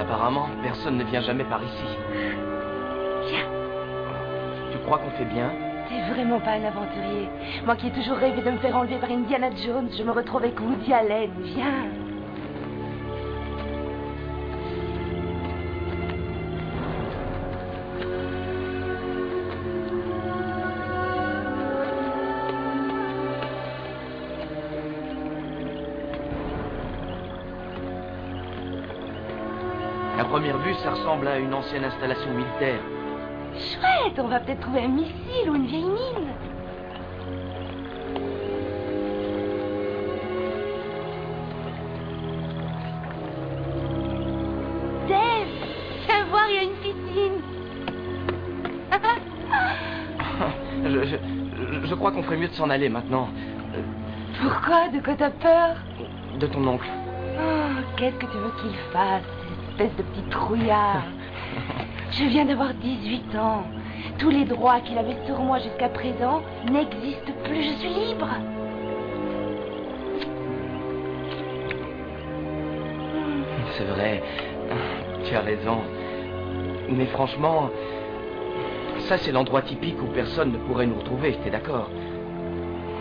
Apparemment, personne ne vient jamais par ici. Viens. Tu crois qu'on fait bien? T'es vraiment pas un aventurier. Moi qui ai toujours rêvé de me faire enlever par Indiana Jones, je me retrouve avec Woody Allen. Viens. À première vue, ça ressemble à une ancienne installation militaire. Chouette, on va peut-être trouver un missile ou une vieille mine. Dave, viens voir, il y a une piscine. Je crois qu'on ferait mieux de s'en aller maintenant. Pourquoi? De quoi t'as peur? De ton oncle. Oh, qu'est-ce que tu veux qu'il fasse, cette espèce de petit trouillard? Je viens d'avoir 18 ans. Tous les droits qu'il avait sur moi jusqu'à présent n'existent plus. Je suis libre. C'est vrai. Tu as raison. Mais franchement, ça c'est l'endroit typique où personne ne pourrait nous retrouver, t'es d'accord?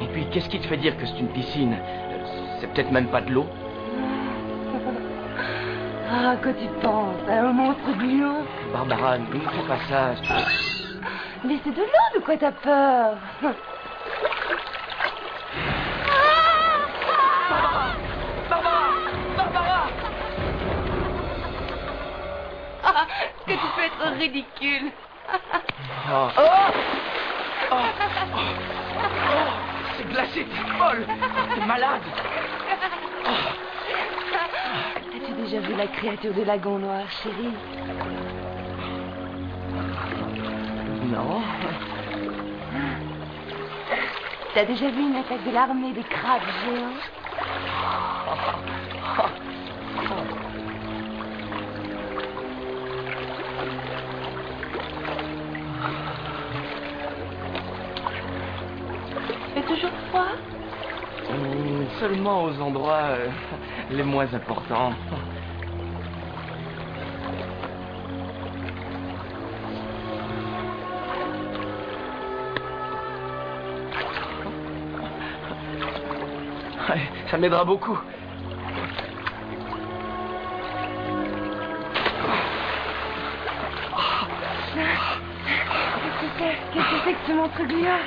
Et puis, qu'est-ce qui te fait dire que c'est une piscine? C'est peut-être même pas de l'eau? Ah, que tu penses à un monstre gluant? Barbara, ne fais pas ça. Mais c'est de l'eau, de quoi t'as peur? Barbara! Ah, que tu peux être ridicule. Oh. C'est glacé, t'es folle. T'es malade. As-tu déjà vu la créature de lagon noir, chérie? Non. T'as déjà vu une attaque de l'armée des crabes géants? Fait toujours froid? Seulement aux endroits les moins importants. Ouais, ça m'aidera beaucoup. Qu'est-ce que c'est que ce monstre gluant?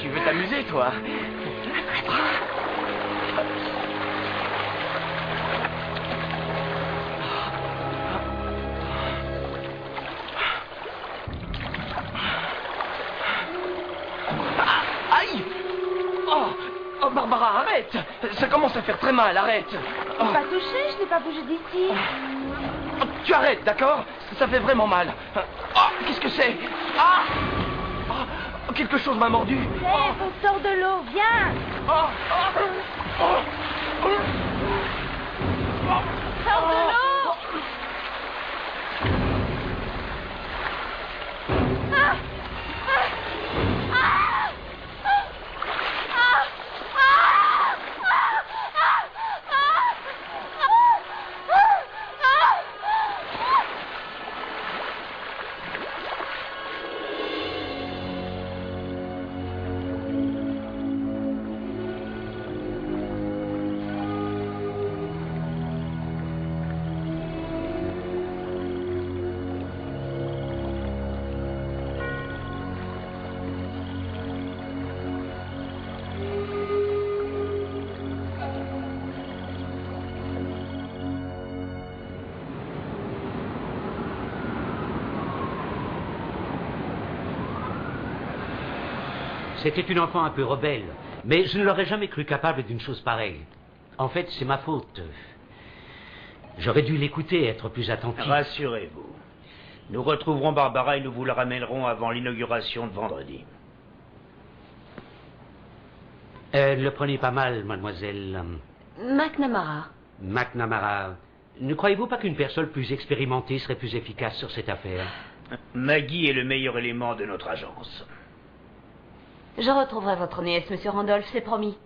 Tu veux t'amuser, toi? Aïe! Oh, Barbara, arrête! Ça commence à faire très mal, arrête! Faut pas toucher, je n'ai pas bougé d'ici. Tu arrêtes, d'accord? Ça fait vraiment mal. Qu'est-ce que c'est? Quelque chose m'a mordu. Dave, on sort de l'eau, viens! Sors de l'eau! C'était une enfant un peu rebelle, mais je ne l'aurais jamais cru capable d'une chose pareille. En fait, c'est ma faute. J'aurais dû l'écouter, être plus attentif. Rassurez-vous. Nous retrouverons Barbara et nous vous la ramènerons avant l'inauguration de vendredi. Ne le prenez pas mal, mademoiselle McNamara. McNamara. Ne croyez-vous pas qu'une personne plus expérimentée serait plus efficace sur cette affaire? Maggie est le meilleur élément de notre agence. Je retrouverai votre nièce, monsieur Randolph, c'est promis.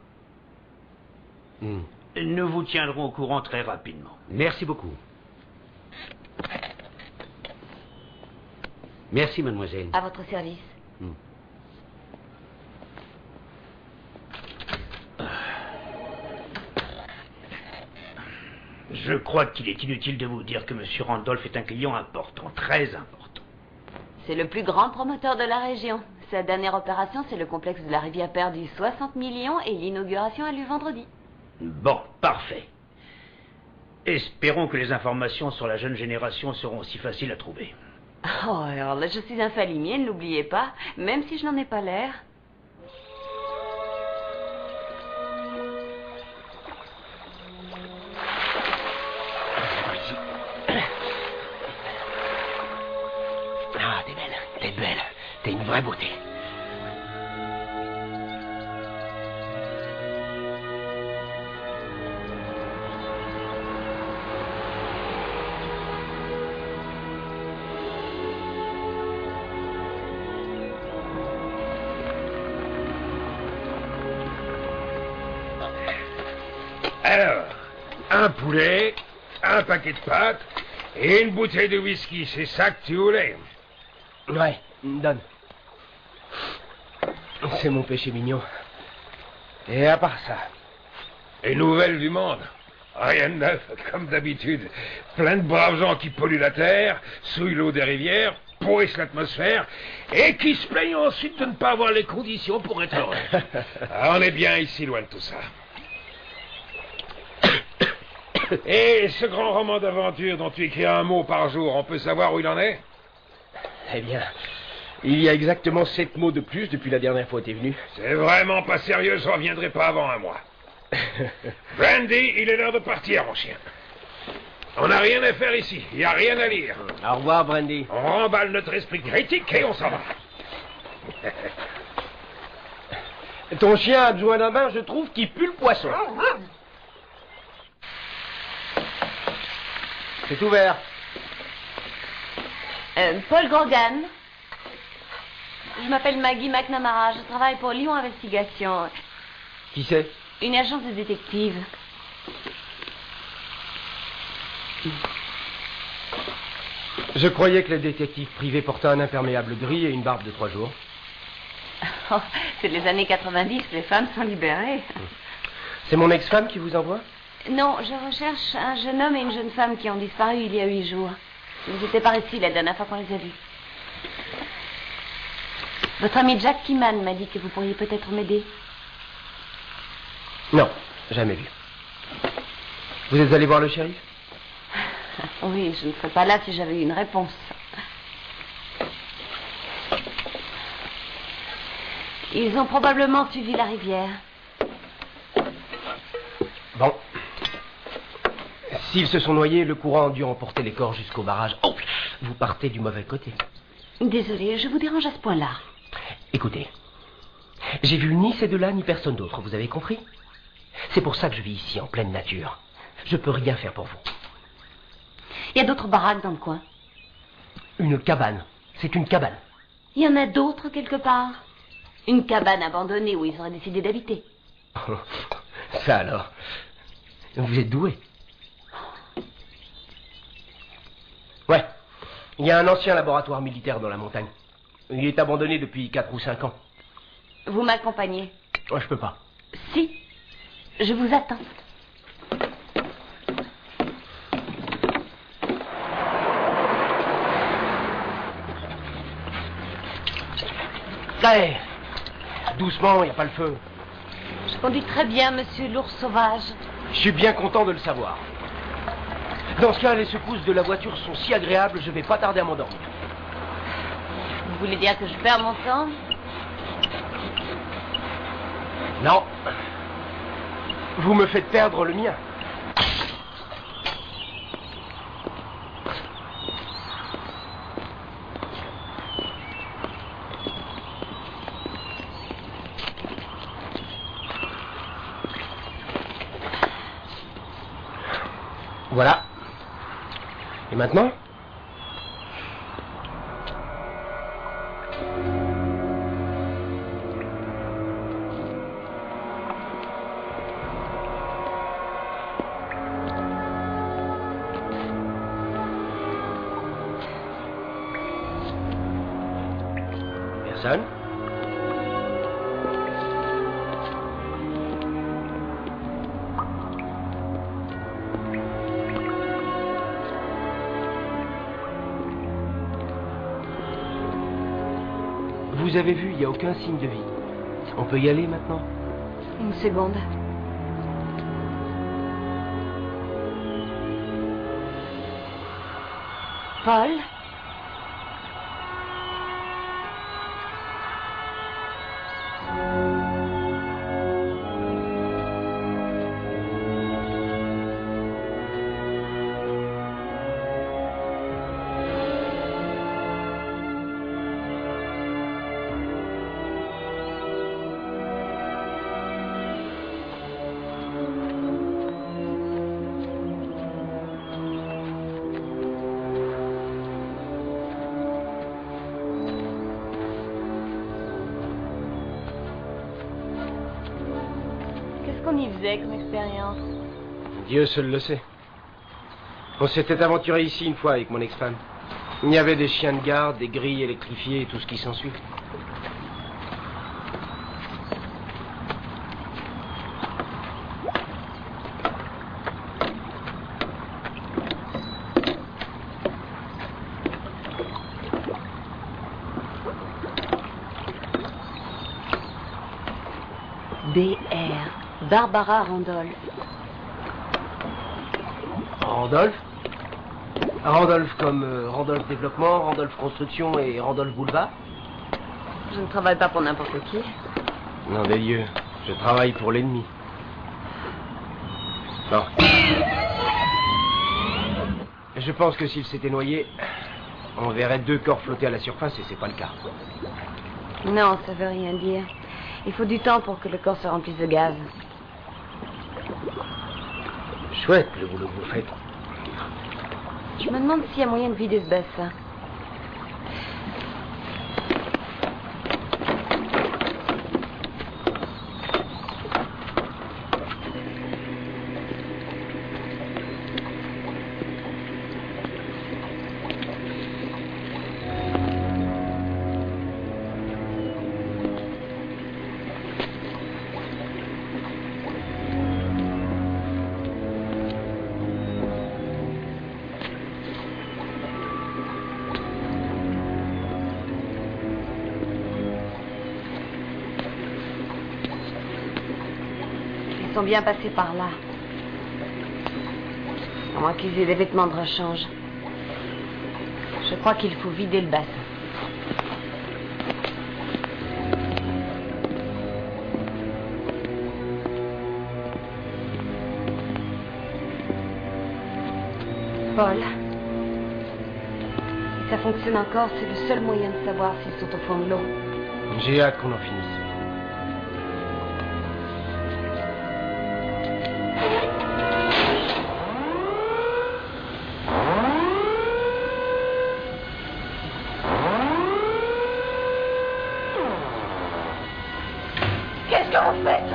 Nous vous tiendrons au courant très rapidement. Merci beaucoup. Merci, mademoiselle. À votre service. Je crois qu'il est inutile de vous dire que M. Randolph est un client important, très important. C'est le plus grand promoteur de la région. Sa dernière opération, c'est le complexe de la rivière perdue, 60 millions, et l'inauguration a lieu vendredi. Bon, parfait. Espérons que les informations sur la jeune génération seront aussi faciles à trouver. Oh, alors là, je suis un falimier, ne l'oubliez pas, même si je n'en ai pas l'air. Ah, t'es belle, t'es une vraie beauté. Alors, un poulet, un paquet de pâtes et une bouteille de whisky, c'est ça que tu voulais? Ouais, donne. C'est mon péché mignon. Et à part ça... Les nouvelles du monde. Rien de neuf, comme d'habitude. Plein de braves gens qui polluent la terre, souillent l'eau des rivières, pourrissent l'atmosphère, et qui se plaignent ensuite de ne pas avoir les conditions pour être heureux. Ah, on est bien ici, loin de tout ça. Et ce grand roman d'aventure dont tu écris un mot par jour, on peut savoir où il en est? Eh bien, il y a exactement 7 mots de plus depuis la dernière fois que t'es venu. C'est vraiment pas sérieux, je reviendrai pas avant un mois. Brandy, il est l'heure de partir, mon chien. On n'a rien à faire ici, il n'y a rien à lire. Au revoir, Brandy. On remballe notre esprit critique et on s'en va. Ton chien a besoin d'un bain, je trouve, qui pue le poisson. C'est ouvert. Paul Grogan. Je m'appelle Maggie McNamara, je travaille pour Lyon Investigation. Qui c'est? Une agence de détective. Je croyais que les détectives privés portaient un imperméable gris et une barbe de 3 jours. Oh, c'est les années 90, les femmes sont libérées. C'est mon ex-femme qui vous envoie? Non, je recherche un jeune homme et une jeune femme qui ont disparu il y a 8 jours. Ils n'étaient pas ici la dernière fois qu'on les a vus. Votre ami Jack Kiman m'a dit que vous pourriez peut-être m'aider. Non, jamais vu. Vous êtes allé voir le shérif? Oui, je ne serais pas là si j'avais eu une réponse. Ils ont probablement suivi la rivière. Bon. S'ils se sont noyés, le courant a dû emporter les corps jusqu'au barrage. Oh, vous partez du mauvais côté. Désolée, je vous dérange à ce point-là. Écoutez, j'ai vu ni ces deux-là, ni personne d'autre, vous avez compris? C'est pour ça que je vis ici, en pleine nature. Je peux rien faire pour vous. Il y a d'autres baraques dans le coin. Une cabane. C'est une cabane. Il y en a d'autres quelque part. Une cabane abandonnée où ils auraient décidé d'habiter. Ça alors. Vous êtes doué. Ouais. Il y a un ancien laboratoire militaire dans la montagne. Il est abandonné depuis 4 ou 5 ans. Vous m'accompagnez? Ouais, je peux pas. Si. Je vous attends. Allez. Doucement, il n'y a pas le feu. Je conduis très bien, monsieur l'ours sauvage. Je suis bien content de le savoir. Dans ce cas, les secousses de la voiture sont si agréables, je vais pas tarder à m'endormir. Vous voulez dire que je perds mon temps? Non. Vous me faites perdre le mien. Voilà. Et maintenant ? Sonne. Vous avez vu, il n'y a aucun signe de vie. On peut y aller maintenant? Une seconde. Paul? Qu'est-ce qu'on y faisait comme expérience? Dieu seul le sait. On s'était aventuré ici une fois avec mon ex-femme. Il y avait des chiens de garde, des grilles électrifiées et tout ce qui s'ensuit. BR. Barbara Randolph. Randolph? Randolph comme Randolph Développement, Randolph Construction et Randolph Boulevard? Je ne travaille pas pour n'importe qui. Non des lieux, je travaille pour l'ennemi. Bon. Je pense que s'il s'était noyé, on verrait 2 corps flotter à la surface et c'est pas le cas. Non, ça veut rien dire. Il faut du temps pour que le corps se remplisse de gaz. Chouette le boulot que vous faites. Je me demande s'il y a moyen de vider ce bassin. Ils sont bien passés par là. À moins qu'ils aient des vêtements de rechange. Je crois qu'il faut vider le bassin. Paul, si ça fonctionne encore, c'est le seul moyen de savoir s'ils sont au fond de l'eau. J'ai hâte qu'on en finisse. Qu'est-ce que vous faites?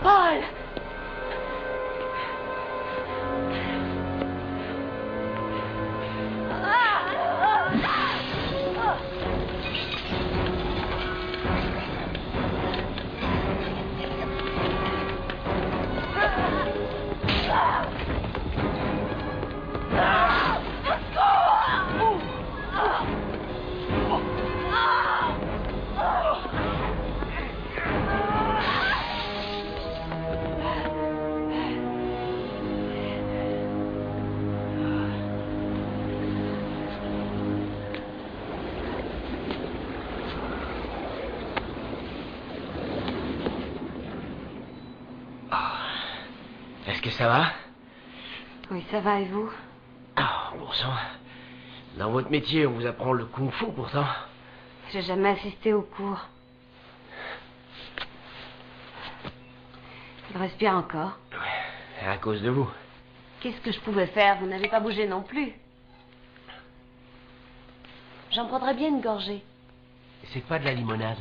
Paul! Est-ce que ça va? Oui, ça va, et vous? Ah, bon sang. Dans votre métier, on vous apprend le kung-fu pourtant. J'ai jamais assisté au cours. Il respire encore. Ouais, à cause de vous. Qu'est-ce que je pouvais faire? Vous n'avez pas bougé non plus. J'en prendrais bien une gorgée. C'est pas de la limonade.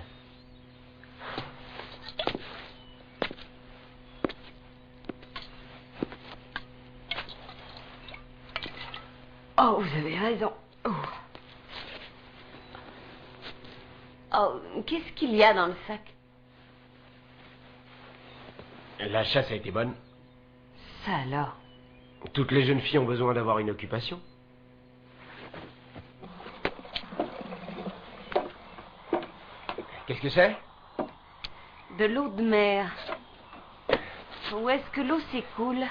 Oh, vous avez raison. Oh, qu'est-ce qu'il y a dans le sac? La chasse a été bonne. Ça alors? Toutes les jeunes filles ont besoin d'avoir une occupation. Qu'est-ce que c'est? De l'eau de mer. Où est-ce que l'eau s'écoule?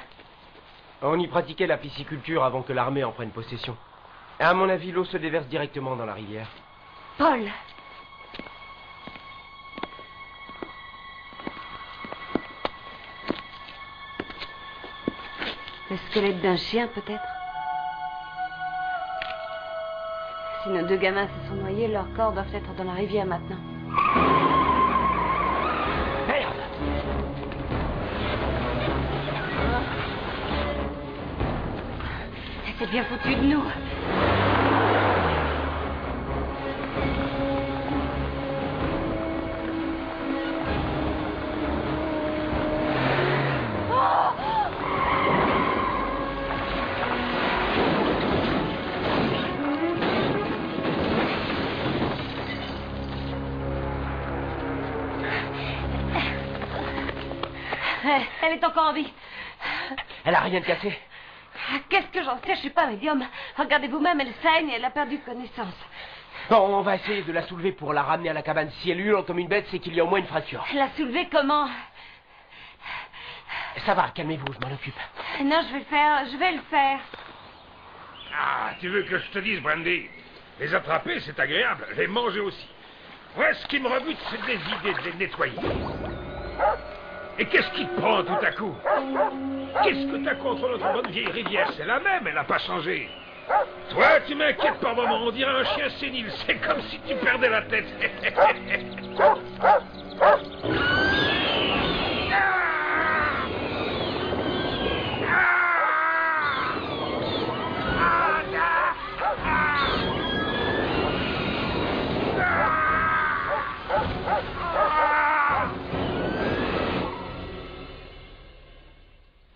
On y pratiquait la pisciculture avant que l'armée en prenne possession. À mon avis, l'eau se déverse directement dans la rivière. Paul! Le squelette d'un chien, peut-être? Si nos deux gamins se sont noyés, leurs corps doivent être dans la rivière maintenant. Merde! C'est bien foutu de nous. Elle est encore en vie. Elle a rien de cassé. Qu'est-ce que j'en sais? Je suis pas médium. Regardez vous-même, elle saigne et elle a perdu connaissance. Bon, on va essayer de la soulever pour la ramener à la cabane. Si elle hurle comme une bête, c'est qu'il y a au moins une fracture. La soulever comment? Ça va, calmez-vous, je m'en occupe. Non, je vais le faire. Ah, tu veux que je te dise, Brandy? Les attraper, c'est agréable. Les manger aussi. Ouais, ce qui me rebute, c'est des idées de les nettoyer. Et qu'est-ce qui te prend tout à coup? Qu'est-ce que t'as contre notre bonne vieille rivière? C'est la même, elle n'a pas changé. Toi, tu m'inquiètes par moments, on dirait un chien sénile. C'est comme si tu perdais la tête.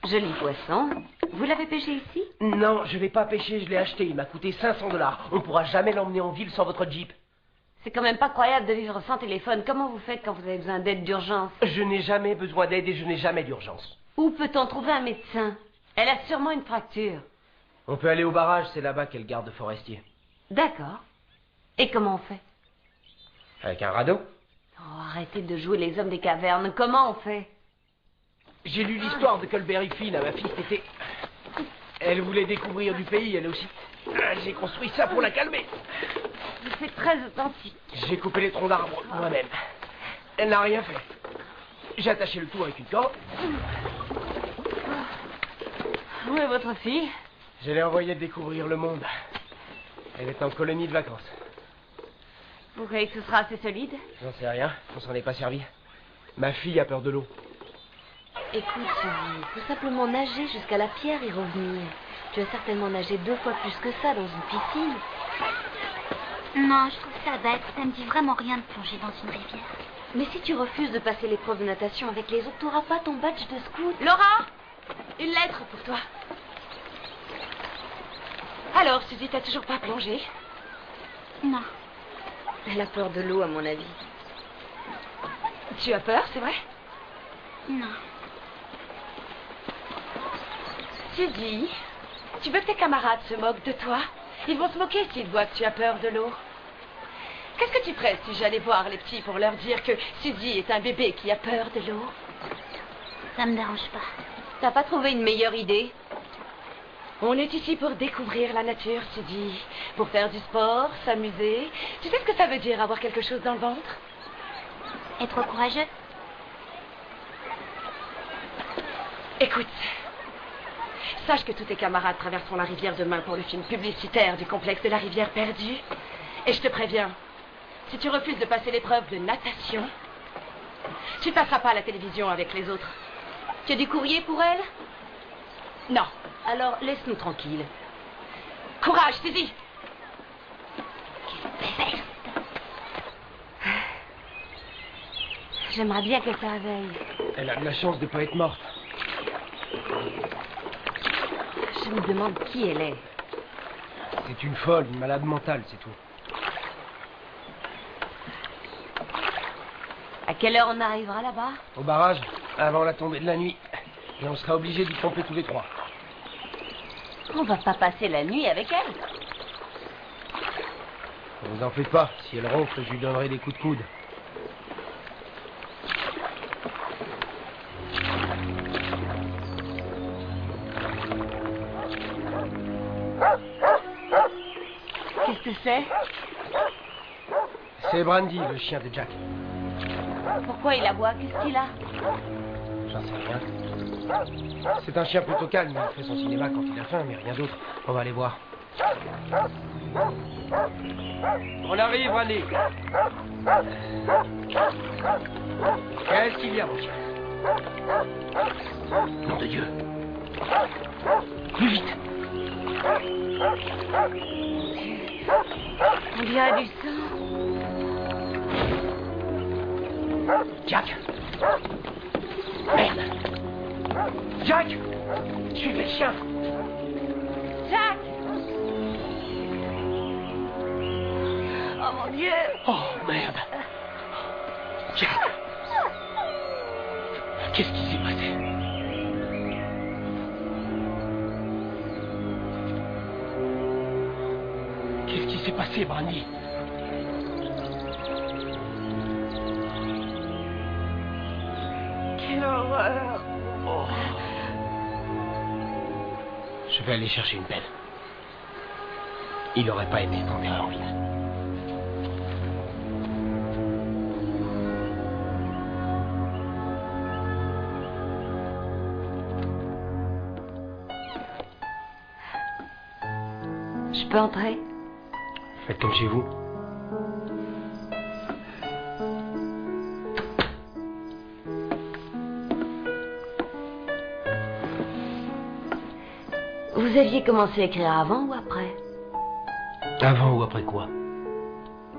Joli poisson. Vous l'avez pêché ici? Non, je vais pas pêcher, je l'ai acheté. Il m'a coûté 500 $. On pourra jamais l'emmener en ville sans votre Jeep. C'est quand même pas croyable de vivre sans téléphone. Comment vous faites quand vous avez besoin d'aide d'urgence? Je n'ai jamais besoin d'aide et je n'ai jamais d'urgence. Où peut-on trouver un médecin? Elle a sûrement une fracture. On peut aller au barrage, c'est là-bas qu'est le garde forestier. D'accord. Et comment on fait? Avec un radeau? Oh, arrêtez de jouer les hommes des cavernes. Comment on fait? J'ai lu l'histoire de Culberry Finn à ma fille cet été. Elle voulait découvrir du pays, elle aussi. J'ai construit ça pour la calmer. C'est très authentique. J'ai coupé les troncs d'arbres moi-même. Elle n'a rien fait. J'ai attaché le tout avec une corde. Où est votre fille? Je l'ai envoyée découvrir le monde. Elle est en colonie de vacances. Vous croyez que ce sera assez solide? J'en sais rien, on s'en est pas servi. Ma fille a peur de l'eau. Écoute, il faut simplement nager jusqu'à la pierre et revenir. Tu as certainement nagé 2 fois plus que ça dans une piscine. Non, je trouve ça bête. Ça me dit vraiment rien de plonger dans une rivière. Mais si tu refuses de passer l'épreuve de natation avec les autres, tu n'auras pas ton badge de scout. Laura! Une lettre pour toi. Alors, Suzy, t'as toujours pas plongé? Non. Elle a peur de l'eau, à mon avis. Tu as peur, c'est vrai? Non. Suzy, tu veux que tes camarades se moquent de toi? Ils vont se moquer s'ils voient que tu as peur de l'eau. Qu'est-ce que tu ferais si j'allais voir les petits pour leur dire que Suzy est un bébé qui a peur de l'eau? Ça me dérange pas. T'as pas trouvé une meilleure idée? On est ici pour découvrir la nature, Suzy. Pour faire du sport, s'amuser. Tu sais ce que ça veut dire, avoir quelque chose dans le ventre? Être courageux? Écoute, sache que tous tes camarades traverseront la rivière demain pour le film publicitaire du complexe de la rivière perdue. Et je te préviens, si tu refuses de passer l'épreuve de natation, tu ne passeras pas à la télévision avec les autres. Tu as du courrier pour elle? Non. Alors, laisse-nous tranquilles. Courage, saisis. J'aimerais bien qu'elle se réveille. Elle a de la chance de ne pas être morte. Je me demande qui elle est. C'est une folle, une malade mentale, c'est tout. À quelle heure on arrivera là-bas? Au barrage, avant la tombée de la nuit. Et on sera obligés d'y pomper tous les trois. On va pas passer la nuit avec elle. Ne vous en faites pas, si elle ronfle, je lui donnerai des coups de coude. Qu'est-ce que c'est? C'est Brandy, le chien de Jack. Pourquoi il aboie? Qu'est-ce qu'il a? J'en sais rien. C'est un chien plutôt calme, il fait son cinéma quand il a faim, mais rien d'autre. On va aller voir. On arrive, Brandy. Qu'est-ce qu'il y a, mon chien? Nom de Dieu. Plus vite. On dirait du sang. Jack. Merde. Jack. Suivez le chien. Jack! Oh mon Dieu! Oh, merde. Jack. Qu'est-ce qui s'est passé? Qu'est-ce qui s'est passé, Brandy? Quelle horreur! Oh. Je vais aller chercher une pelle. Il n'aurait pas été enterré en ville. Je peux entrer? Faites comme chez vous. Vous aviez commencé à écrire avant ou après? Avant ou après quoi?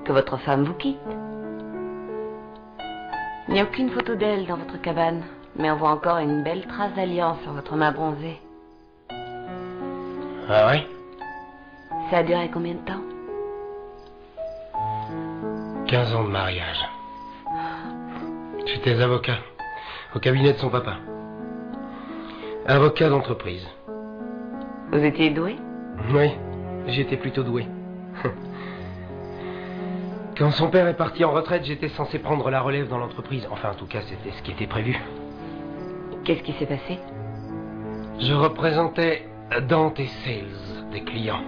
Que votre femme vous quitte. Il n'y a aucune photo d'elle dans votre cabane, mais on voit encore une belle trace d'alliance sur votre main bronzée. Ah oui? Ça a duré combien de temps? 15 ans de mariage. J'étais avocat, au cabinet de son papa. Avocat d'entreprise. Vous étiez doué? Oui, j'étais plutôt doué. Quand son père est parti en retraite, j'étais censé prendre la relève dans l'entreprise. Enfin, en tout cas, c'était ce qui était prévu. Qu'est-ce qui s'est passé? Je représentais Dante et Sales, des clients.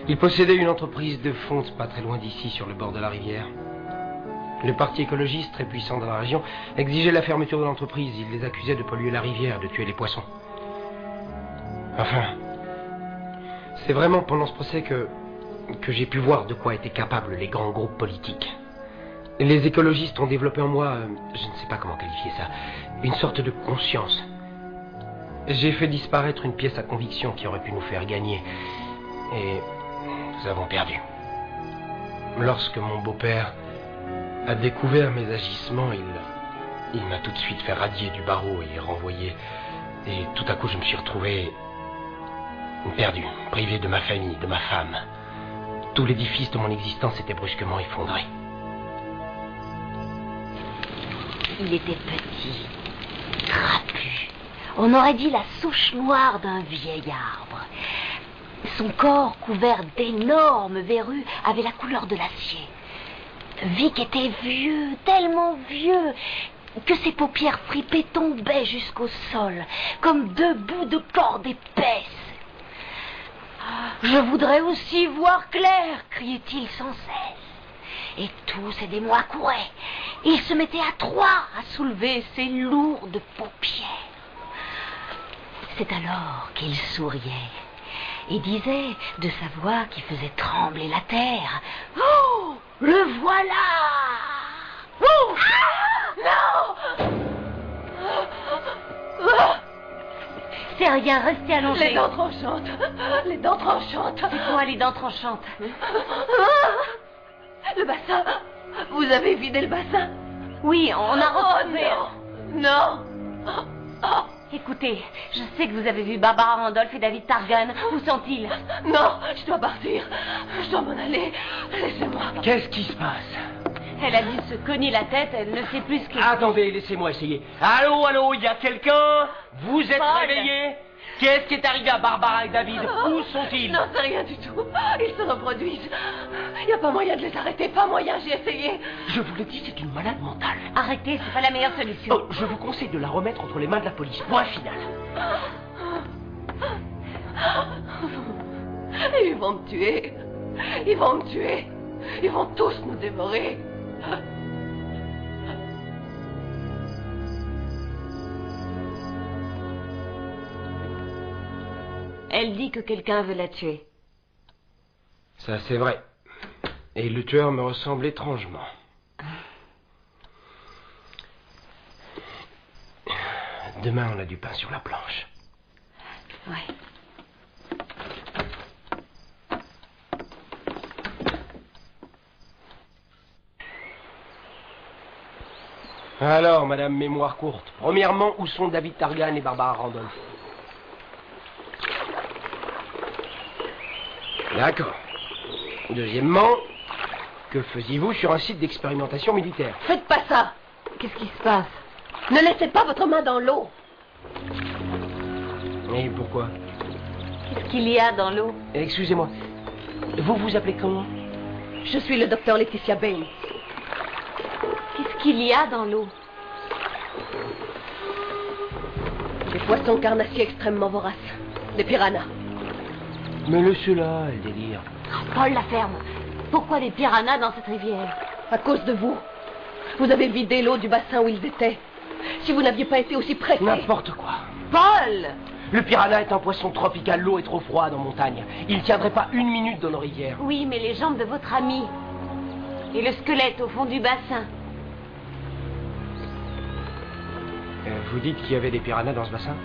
Ils possédaient une entreprise de fonte pas très loin d'ici, sur le bord de la rivière. Le parti écologiste, très puissant dans la région, exigeait la fermeture de l'entreprise. Il les accusait de polluer la rivière, de tuer les poissons. Enfin, c'est vraiment pendant ce procès que j'ai pu voir de quoi étaient capables les grands groupes politiques. Les écologistes ont développé en moi, je ne sais pas comment qualifier ça, une sorte de conscience. J'ai fait disparaître une pièce à conviction qui aurait pu nous faire gagner. Et nous avons perdu. Lorsque mon beau-père a découvert mes agissements, il m'a tout de suite fait radier du barreau et renvoyé. Et tout à coup, je me suis retrouvé perdu, privé de ma famille, de ma femme. Tout l'édifice de mon existence était brusquement effondré. Il était petit, trapu. On aurait dit la souche noire d'un vieil arbre. Son corps, couvert d'énormes verrues, avait la couleur de l'acier. Vic était vieux, tellement vieux, que ses paupières fripées tombaient jusqu'au sol, comme deux bouts de corde épaisse. « Je voudrais aussi voir clair !» criait-il sans cesse. Et tous et des mois couraient. Il se mettait à trois à soulever ses lourdes paupières. C'est alors qu'il souriait et disait de sa voix qui faisait trembler la terre: « Oh, le voilà! Oh, non! » C'est fait rien, restez allongés. Les dents tranchantes. Les dents tranchantes. C'est quoi les dents tranchantes? Le bassin. Vous avez vidé le bassin? Oui, on a retrouvé... Non. Écoutez, je sais que vous avez vu Barbara Randolph et David Targan. Où sont-ils? Non, je dois partir. Je dois m'en aller. Laissez-moi. Qu'est-ce qui se passe? Elle a dû se cogner la tête, elle ne sait plus ce qu'elle... Attendez, laissez-moi essayer. Allô, allô, il y a quelqu'un? Vous êtes Paul. réveillés? Qu'est-ce qui est arrivé à Barbara et David? Où sont-ils? Non, c'est rien du tout. Ils se reproduisent. Il n'y a pas moyen de les arrêter, pas moyen, j'ai essayé. Je vous le dis, c'est une malade mentale. Arrêtez, c'est pas la meilleure solution. Oh, je vous conseille de la remettre entre les mains de la police. Point final. Ils vont me tuer. Ils vont me tuer. Ils vont tous nous dévorer. Elle dit que quelqu'un veut la tuer. Ça, c'est vrai. Et le tueur me ressemble étrangement. Demain, on a du pain sur la planche. Ouais. Alors, Madame Mémoire Courte, premièrement, où sont David Targan et Barbara Randolph? D'accord. Deuxièmement, que faisiez-vous sur un site d'expérimentation militaire? Faites pas ça. Qu'est-ce qui se passe? Ne laissez pas votre main dans l'eau. Et pourquoi? Qu'est-ce qu'il y a dans l'eau? Excusez-moi, vous vous appelez comment? Je suis le docteur Laetitia Baines. Qu'est-ce qu'il y a dans l'eau? Des poissons carnassiers extrêmement voraces. Des piranhas. Mais laissez-la, elle délire. Paul, la ferme. Pourquoi des piranhas dans cette rivière? À cause de vous. Vous avez vidé l'eau du bassin où ils étaient. Si vous n'aviez pas été aussi pressé... N'importe quoi. Paul! Le piranha est un poisson tropical, l'eau est trop froide en montagne. Il ne tiendrait pas une minute dans nos rivières. Oui, mais les jambes de votre ami. Et le squelette au fond du bassin. Vous dites qu'il y avait des piranhas dans ce bassin?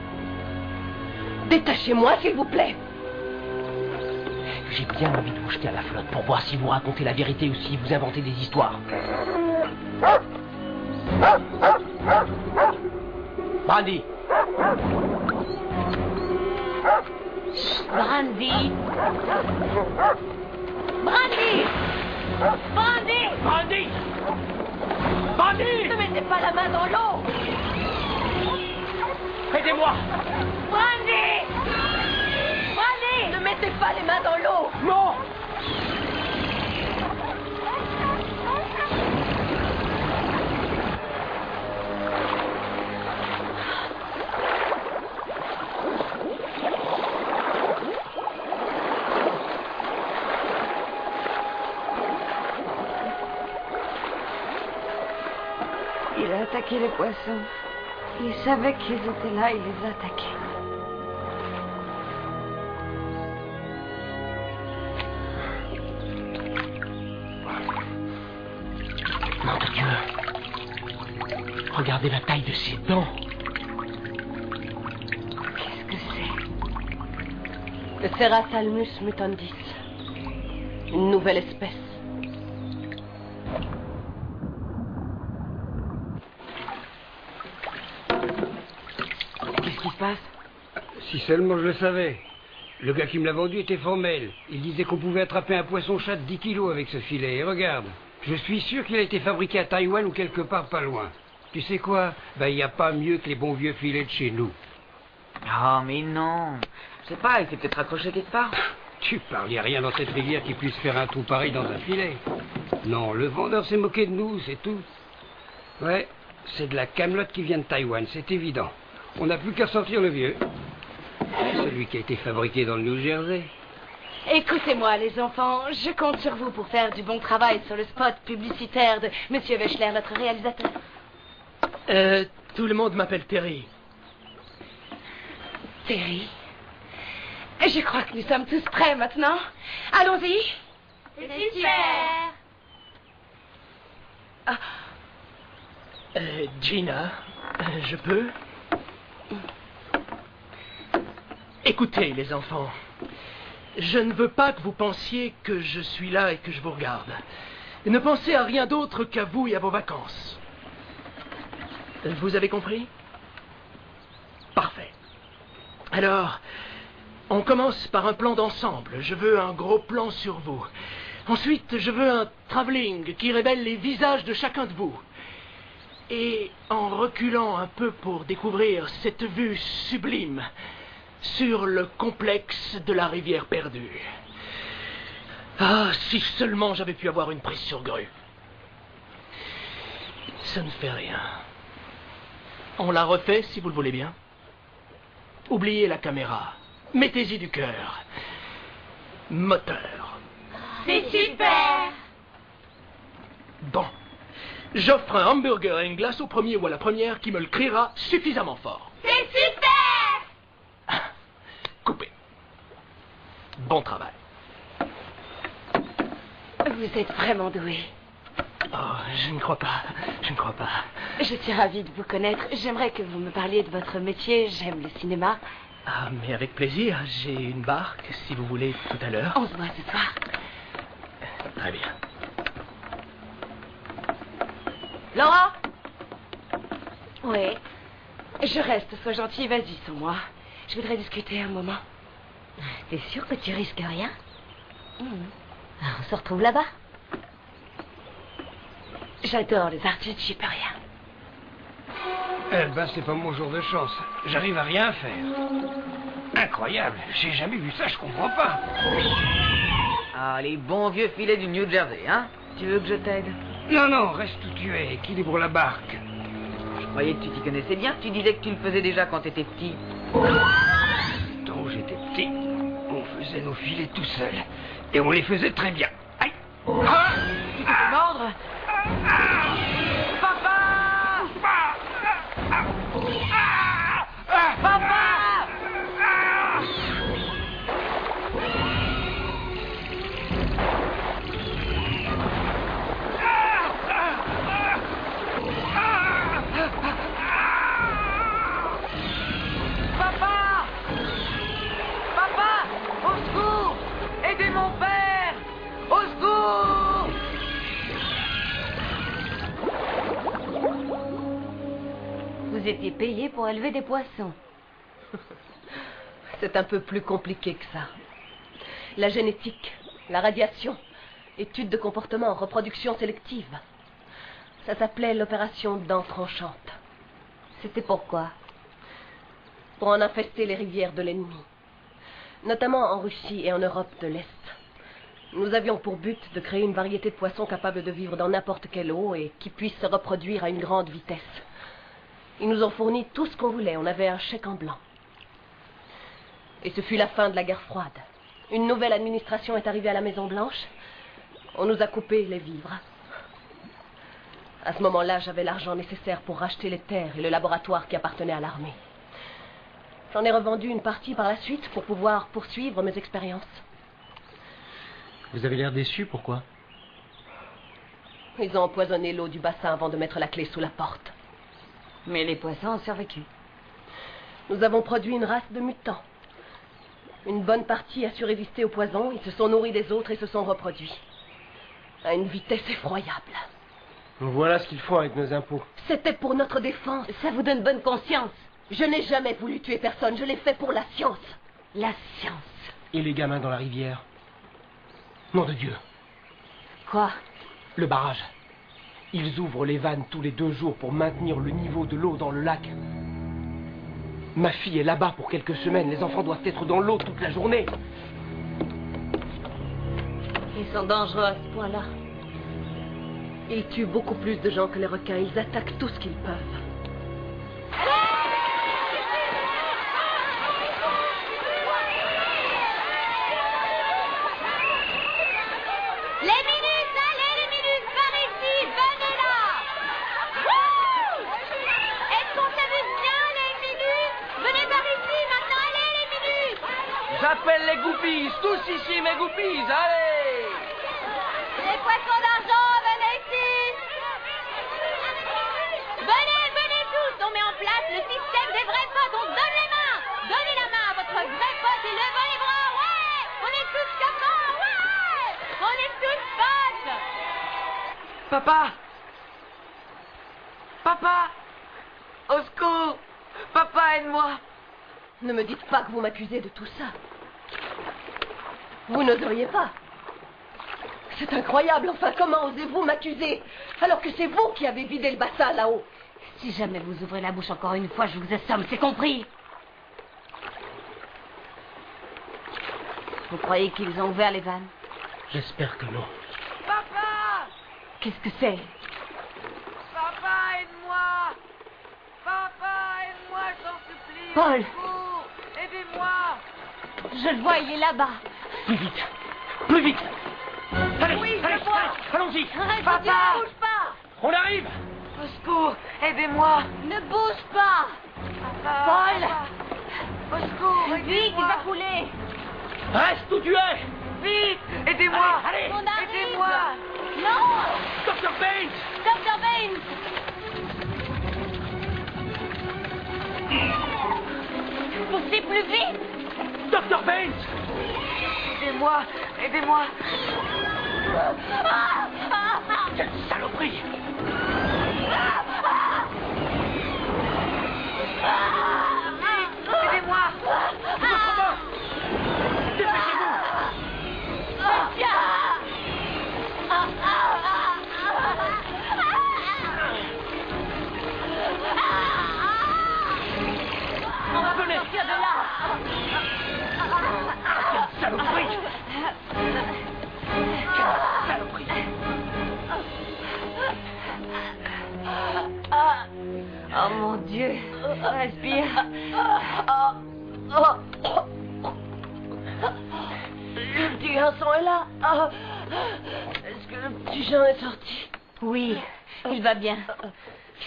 Détachez-moi, s'il vous plaît. J'ai bien envie de vous jeter à la flotte pour voir si vous racontez la vérité ou si vous inventez des histoires. Brandy. Brandy. Brandy. Brandy. Brandy. Brandy. Ne mettez pas la main dans l'eau. Aidez-moi. Brandy. Brandy. Ne mettez pas les mains dans l'eau. Non. Il a attaqué les poissons. Il savait qu'ils étaient là, il les a attaqués. Nom de Dieu. Regardez la taille de ses dents. Qu'est-ce que c'est? Le Ceratalmus mutandis. Une nouvelle espèce. Qu'est-ce qui se passe? Si seulement je le savais. Le gars qui me l'a vendu était formel. Il disait qu'on pouvait attraper un poisson-chat de 10 kilos avec ce filet. Et regarde, je suis sûr qu'il a été fabriqué à Taïwan ou quelque part pas loin. Tu sais quoi? Ben, il n'y a pas mieux que les bons vieux filets de chez nous. Oh, mais non. Je sais pas, il s'est peut-être accroché quelque part. Tu parles, il n'y a rien dans cette rivière qui puisse faire un trou pareil dans un filet. Non, le vendeur s'est moqué de nous, c'est tout. Ouais, c'est de la camelote qui vient de Taïwan, c'est évident. On n'a plus qu'à sortir le vieux. Celui qui a été fabriqué dans le New Jersey. Écoutez-moi, les enfants, je compte sur vous pour faire du bon travail sur le spot publicitaire de Monsieur Wechsler, notre réalisateur. Tout le monde m'appelle Terry. Terry, je crois que nous sommes tous prêts maintenant. Allons-y. C'est super. Gina, je peux? Écoutez, les enfants, je ne veux pas que vous pensiez que je suis là et que je vous regarde. Ne pensez à rien d'autre qu'à vous et à vos vacances. Vous avez compris? Parfait. Alors, on commence par un plan d'ensemble. Je veux un gros plan sur vous. Ensuite, je veux un travelling qui révèle les visages de chacun de vous. Et en reculant un peu pour découvrir cette vue sublime sur le complexe de la rivière perdue. Ah, si seulement j'avais pu avoir une prise sur grue. Ça ne fait rien. On la refait si vous le voulez bien. Oubliez la caméra. Mettez-y du cœur. Moteur. C'est super! Bon. J'offre un hamburger et une glace au premier ou à la première qui me le criera suffisamment fort. C'est super! Coupé. Bon travail. Vous êtes vraiment doué. Oh, je ne crois pas. Je ne crois pas. Je suis ravie de vous connaître. J'aimerais que vous me parliez de votre métier. J'aime le cinéma. Ah, mais avec plaisir. J'ai une barque, si vous voulez, tout à l'heure. On se voit ce soir. Très bien. Laura? Oui. Je reste. Sois gentil. Vas-y, sans moi. Je voudrais discuter un moment. T'es sûr que tu risques rien? On se retrouve là-bas. J'adore les artistes, j'y peux rien. Eh ben, c'est pas mon jour de chance. J'arrive à rien faire. Incroyable. J'ai jamais vu ça, je comprends pas. Ah, les bons vieux filets du New Jersey, hein? Tu veux que je t'aide? Non, non, reste où tu es. Équilibre la barque. Je croyais que tu t'y connaissais bien. Tu disais que tu le faisais déjà quand t'étais petit. Quand j'étais petit, on faisait nos filets tout seuls. Et on les faisait très bien. Aïe! Ah! Tu te fais mordre? Papa! Papa! Papa! Au secours! Aidez mon père! Au secours! Vous étiez payé pour élever des poissons. C'est un peu plus compliqué que ça. La génétique, la radiation, études de comportement, reproduction sélective. Ça s'appelait l'opération Dents tranchantes. C'était pourquoi? Pour en infester les rivières de l'ennemi. Notamment en Russie et en Europe de l'Est. Nous avions pour but de créer une variété de poissons capables de vivre dans n'importe quelle eau et qui puissent se reproduire à une grande vitesse. Ils nous ont fourni tout ce qu'on voulait. On avait un chèque en blanc. Et ce fut la fin de la guerre froide. Une nouvelle administration est arrivée à la Maison-Blanche. On nous a coupé les vivres. À ce moment-là, j'avais l'argent nécessaire pour racheter les terres et le laboratoire qui appartenait à l'armée. J'en ai revendu une partie par la suite pour pouvoir poursuivre mes expériences. Vous avez l'air déçu, pourquoi? Ils ont empoisonné l'eau du bassin avant de mettre la clé sous la porte. Mais les poissons ont survécu. Nous avons produit une race de mutants. Une bonne partie a su résister au poison, ils se sont nourris des autres et se sont reproduits. À une vitesse effroyable. Voilà ce qu'ils font avec nos impôts. C'était pour notre défense. Ça vous donne bonne conscience. Je n'ai jamais voulu tuer personne, je l'ai fait pour la science. La science. Et les gamins dans la rivière? Nom de Dieu. Quoi? Le barrage. Ils ouvrent les vannes tous les 2 jours pour maintenir le niveau de l'eau dans le lac. Ma fille est là-bas pour quelques semaines. Les enfants doivent être dans l'eau toute la journée. Ils sont dangereux à ce point-là. Ils tuent beaucoup plus de gens que les requins. Ils attaquent tout ce qu'ils peuvent. J'appelle les groupies, tous ici mes groupies, allez! Les poissons d'argent, venez ici! Venez tous, on met en place le système des vrais potes, on donne les mains! Donnez la main à votre vrai Papa! Papa! Au secours! Papa, aide-moi! Ne me dites pas que vous m'accusez de tout ça. Vous n'oseriez pas. C'est incroyable, enfin, comment osez-vous m'accuser alors que c'est vous qui avez vidé le bassin là-haut? Si jamais vous ouvrez la bouche encore une fois, je vous assomme, c'est compris? Vous croyez qu'ils ont ouvert les vannes? J'espère que non. Papa! Qu'est-ce que c'est? Papa, aide-moi! Papa, aide-moi, j'en supplie! Paul! Au secours! Aidez-moi! Je le vois, il est là-bas. Plus vite! Plus vite! Allez, Oui, allez, je vois. allons-y! Papa! Ne bouge pas! On arrive! Au secours! Aidez-moi! Ne bouge pas! Papa! Paul! Au secours! Vite, il Aidez-moi! va couler! Reste où tu es! Vite! Aidez-moi! Allez, On arrive! Aidez-moi! Non! Dr. Baines! Dr. Baines! Poussez plus vite! Dr. Baines! Aidez-moi! Aidez-moi! Quelle saloperie! Aidez-moi! Votre main! Dépêchez-vous! Venez! Sortir de là! Quelle saloperie! Quelle saloperie! Oh mon Dieu! Respire! Le petit garçon est là. Est-ce que le petit Jean est sorti? Oui, il va bien.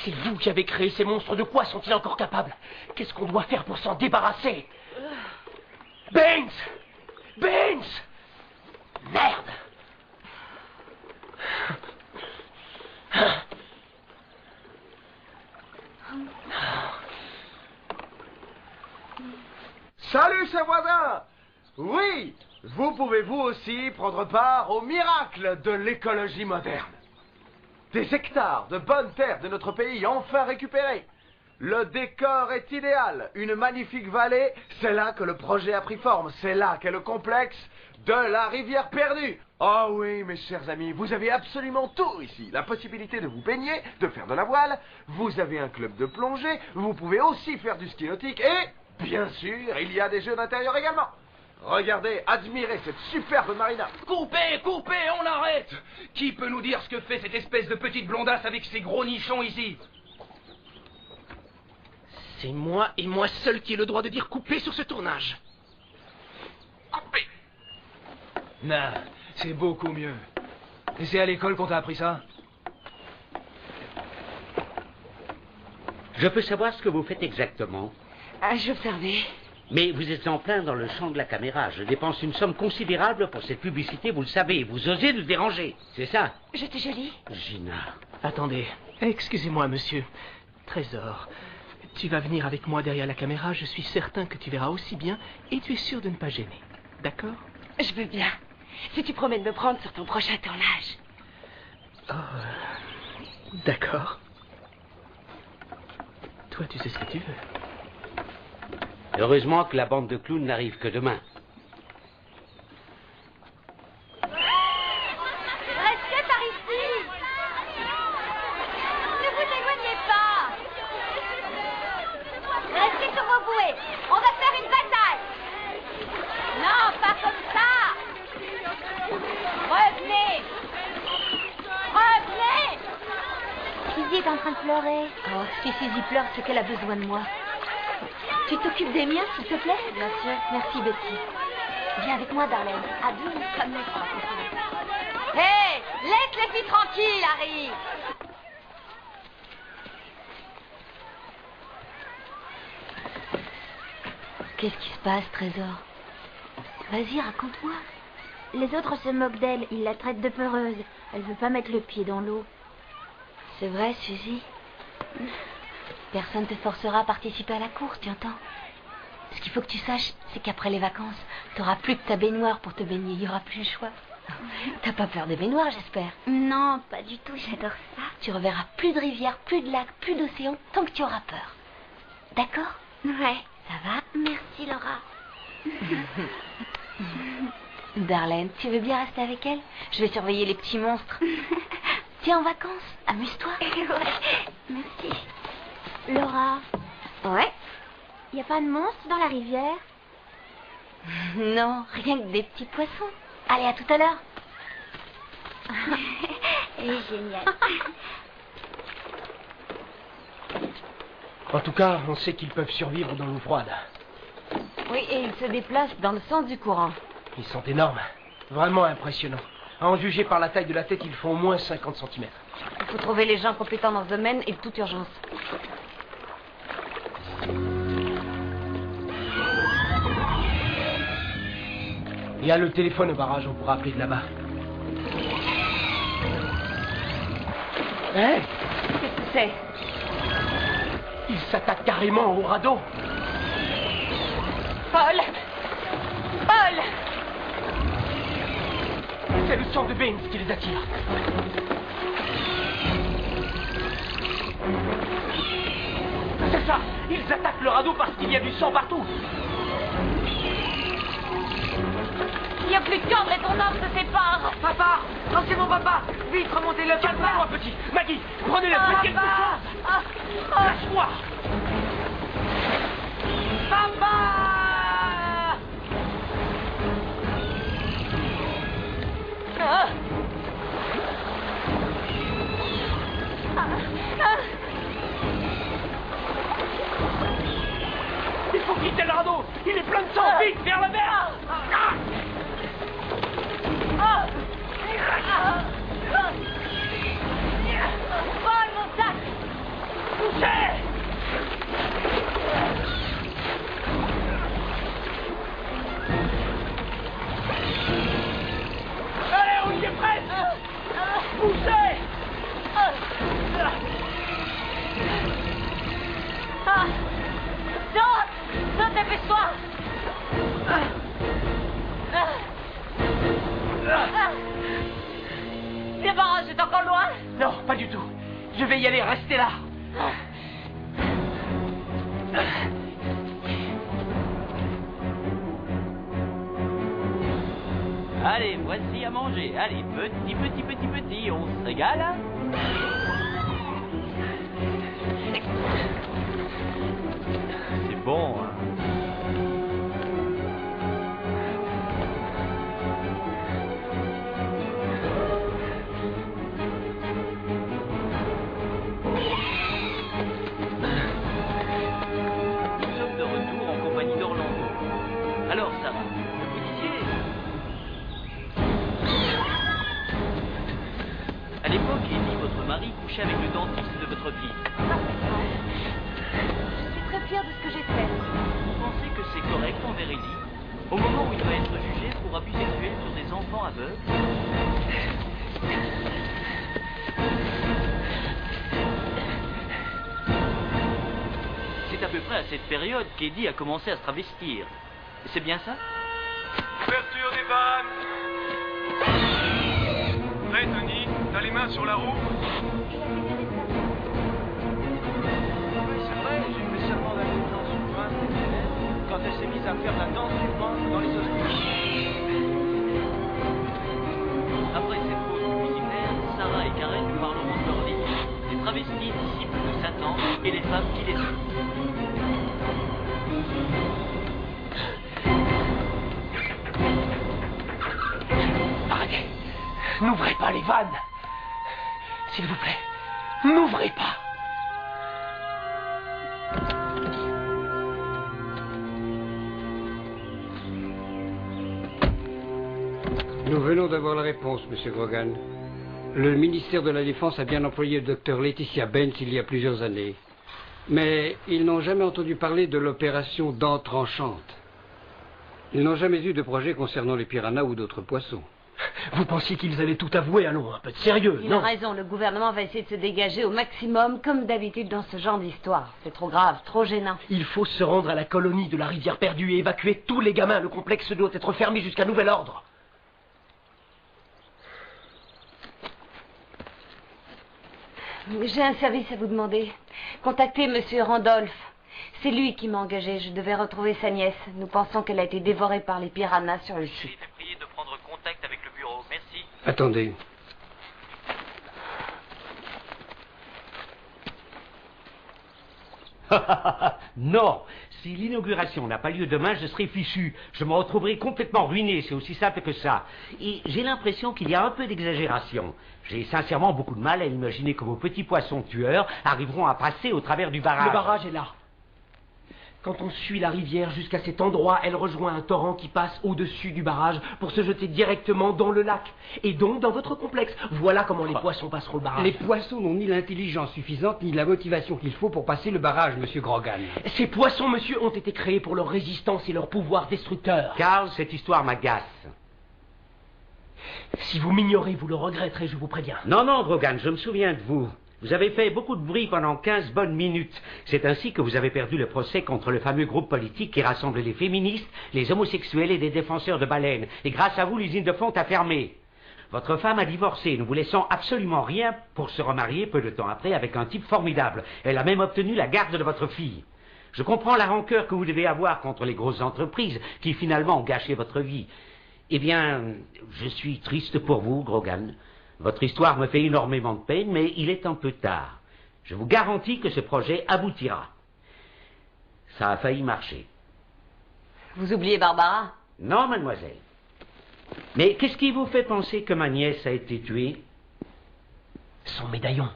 C'est vous qui avez créé ces monstres. De quoi sont-ils encore capables? Qu'est-ce qu'on doit faire pour s'en débarrasser? Baines! Baines! Merde! Salut, chers voisins! Oui, vous pouvez vous aussi prendre part au miracle de l'écologie moderne. Des hectares de bonnes terres de notre pays enfin récupérés. Le décor est idéal, une magnifique vallée, c'est là que le projet a pris forme, c'est là qu'est le complexe de la rivière perdue. Oh oui, mes chers amis, vous avez absolument tout ici. La possibilité de vous baigner, de faire de la voile, vous avez un club de plongée, vous pouvez aussi faire du ski nautique et, bien sûr, il y a des jeux d'intérieur également. Regardez, admirez cette superbe marina. Coupez, coupez, on arrête! Qui peut nous dire ce que fait cette espèce de petite blondasse avec ses gros nichons ici? C'est moi et moi seul qui ai le droit de dire couper sur ce tournage. Coupez! Non, c'est beaucoup mieux. Et c'est à l'école qu'on t'a appris ça? Je peux savoir ce que vous faites exactement? J'observais. Mais vous êtes en plein dans le champ de la caméra. Je dépense une somme considérable pour cette publicité, vous le savez. Vous osez nous déranger, c'est ça? J'étais jolie? Gina. Attendez, excusez-moi, monsieur. Trésor, tu vas venir avec moi derrière la caméra. Je suis certain que tu verras aussi bien et tu es sûr de ne pas gêner. D'accord? Je veux bien. Si tu promets de me prendre sur ton prochain tournage. Oh, d'accord. Toi, tu sais ce que tu veux. Heureusement que la bande de clowns n'arrive que demain. Restez par ici! Ne vous éloignez pas! Restez sur vos bouées! On va faire une bataille! Non, pas comme ça! Revenez! Revenez! Suzy est en train de pleurer. Oh, si Suzy pleure, c'est qu'elle a besoin de moi. Tu t'occupes des miens, s'il te plaît? Bien sûr. Merci, Betty. Viens avec moi, Darlene. À deux, comme les trois. Hé! Laisse les filles tranquilles, Harry! Qu'est-ce qui se passe, Trésor? Vas-y, raconte-moi. Les autres se moquent d'elle. Ils la traitent de peureuse. Elle veut pas mettre le pied dans l'eau. C'est vrai, Suzy? Personne ne te forcera à participer à la course, tu entends? Ce qu'il faut que tu saches, c'est qu'après les vacances, tu n'auras plus que ta baignoire pour te baigner. Il n'y aura plus le choix. T'as pas peur des baignoires, j'espère? Non, pas du tout, j'adore ça. Tu reverras plus de rivières, plus de lacs, plus d'océans, tant que tu auras peur. D'accord? Ouais. Ça va? Merci, Laura. Darlene, tu veux bien rester avec elle? Je vais surveiller les petits monstres. Tu es en vacances? Amuse-toi. Ouais, merci. Laura. Ouais? Y a pas de monstres dans la rivière? Non, rien que des petits poissons. Allez, à tout à l'heure. Elle est géniale. En tout cas, on sait qu'ils peuvent survivre dans l'eau froide. Oui, et ils se déplacent dans le sens du courant. Ils sont énormes. Vraiment impressionnants. À en juger par la taille de la tête, ils font au moins 50 cm. Il faut trouver les gens compétents dans ce domaine et de toute urgence. Il y a le téléphone au barrage, on pourra appeler de là-bas. Hé! Qu'est-ce que c'est? Ils s'attaquent carrément au radeau. Paul! Paul! C'est le sang de Baines qui les attire. C'est ça! Ils attaquent le radeau parce qu'il y a du sang partout. Il n'y a plus de cadre et ton arme se sépare. Papa! Non, c'est mon papa! Vite, remontez-le! Calme-toi, petit! Maggie, prenez-le! Faites quelque chose! Lâche-moi! Papa! Il faut quitter le radeau! Il est plein de sang! Vite, vers la mer! Paul, mon sac! Poussez! Allez, on y est presque! Poussez! Saute! Saute, dépêche-toi! Le barrage est encore loin? Non, pas du tout. Je vais y aller, restez là. Allez, voici à manger. Allez, petit, on se régale. C'est bon, hein. Alors, Sarah, que vous disiez? À l'époque, Eddie, votre mari, couchait avec le dentiste de votre fille. Je suis très fière de ce que j'ai fait. Vous pensez que c'est correct envers Eddie? Au moment où il doit être jugé pour abus sexuel sur des enfants aveugles? C'est à peu près à cette période qu'Eddie a commencé à se travestir. C'est bien ça? Ouverture des vannes. Prêt, Tony? T'as les mains sur la roue? Oui, c'est vrai, j'ai fait seulement la danse du pain cette semaine, quand elle s'est mise à faire la danse du pain dans les hospices. Après cette pause publicitaire, Sarah et Karen nous parleront de leur vie, des travestis disciples de Satan et les femmes qui les aiment. Arrêtez! N'ouvrez pas les vannes! S'il vous plaît, n'ouvrez pas! Nous venons d'avoir la réponse, Monsieur Grogan. Le ministère de la Défense a bien employé le docteur Laetitia Baines il y a plusieurs années. Mais ils n'ont jamais entendu parler de l'opération Dents Tranchantes. Ils n'ont jamais eu de projet concernant les piranhas ou d'autres poissons. Vous pensiez qu'ils allaient tout avouer? Allons, un peu de sérieux, Il non? a raison, le gouvernement va essayer de se dégager au maximum, comme d'habitude dans ce genre d'histoire. C'est trop grave, trop gênant. Il faut se rendre à la colonie de la rivière perdue et évacuer tous les gamins. Le complexe doit être fermé jusqu'à nouvel ordre. J'ai un service à vous demander. Contactez Monsieur Randolph. C'est lui qui m'a engagé. Je devais retrouver sa nièce. Nous pensons qu'elle a été dévorée par les piranhas sur le site. Priez de prendre contact avec le bureau. Merci. Attendez. Non, si l'inauguration n'a pas lieu demain, je serai fichu. Je me retrouverai complètement ruiné, c'est aussi simple que ça. Et j'ai l'impression qu'il y a un peu d'exagération. J'ai sincèrement beaucoup de mal à imaginer que vos petits poissons tueurs arriveront à passer au travers du barrage. Le barrage est là. Quand on suit la rivière jusqu'à cet endroit, elle rejoint un torrent qui passe au-dessus du barrage pour se jeter directement dans le lac. Et donc dans votre complexe. Voilà comment les poissons passeront le barrage. Les poissons n'ont ni l'intelligence suffisante ni la motivation qu'il faut pour passer le barrage, monsieur Grogan. Ces poissons, monsieur, ont été créés pour leur résistance et leur pouvoir destructeur. Carl, cette histoire m'agace. Si vous m'ignorez, vous le regretterez, je vous préviens. Non, non, Grogan, je me souviens de vous. Vous avez fait beaucoup de bruit pendant 15 bonnes minutes. C'est ainsi que vous avez perdu le procès contre le fameux groupe politique qui rassemble les féministes, les homosexuels et des défenseurs de baleines. Et grâce à vous, l'usine de fonte a fermé. Votre femme a divorcé, ne vous laissant absolument rien pour se remarier peu de temps après avec un type formidable. Elle a même obtenu la garde de votre fille. Je comprends la rancœur que vous devez avoir contre les grosses entreprises qui finalement ont gâché votre vie. Eh bien, je suis triste pour vous, Grogan. Votre histoire me fait énormément de peine, mais il est un peu tard. Je vous garantis que ce projet aboutira. Ça a failli marcher. Vous oubliez Barbara? Non, mademoiselle. Mais qu'est-ce qui vous fait penser que ma nièce a été tuée? Son médaillon.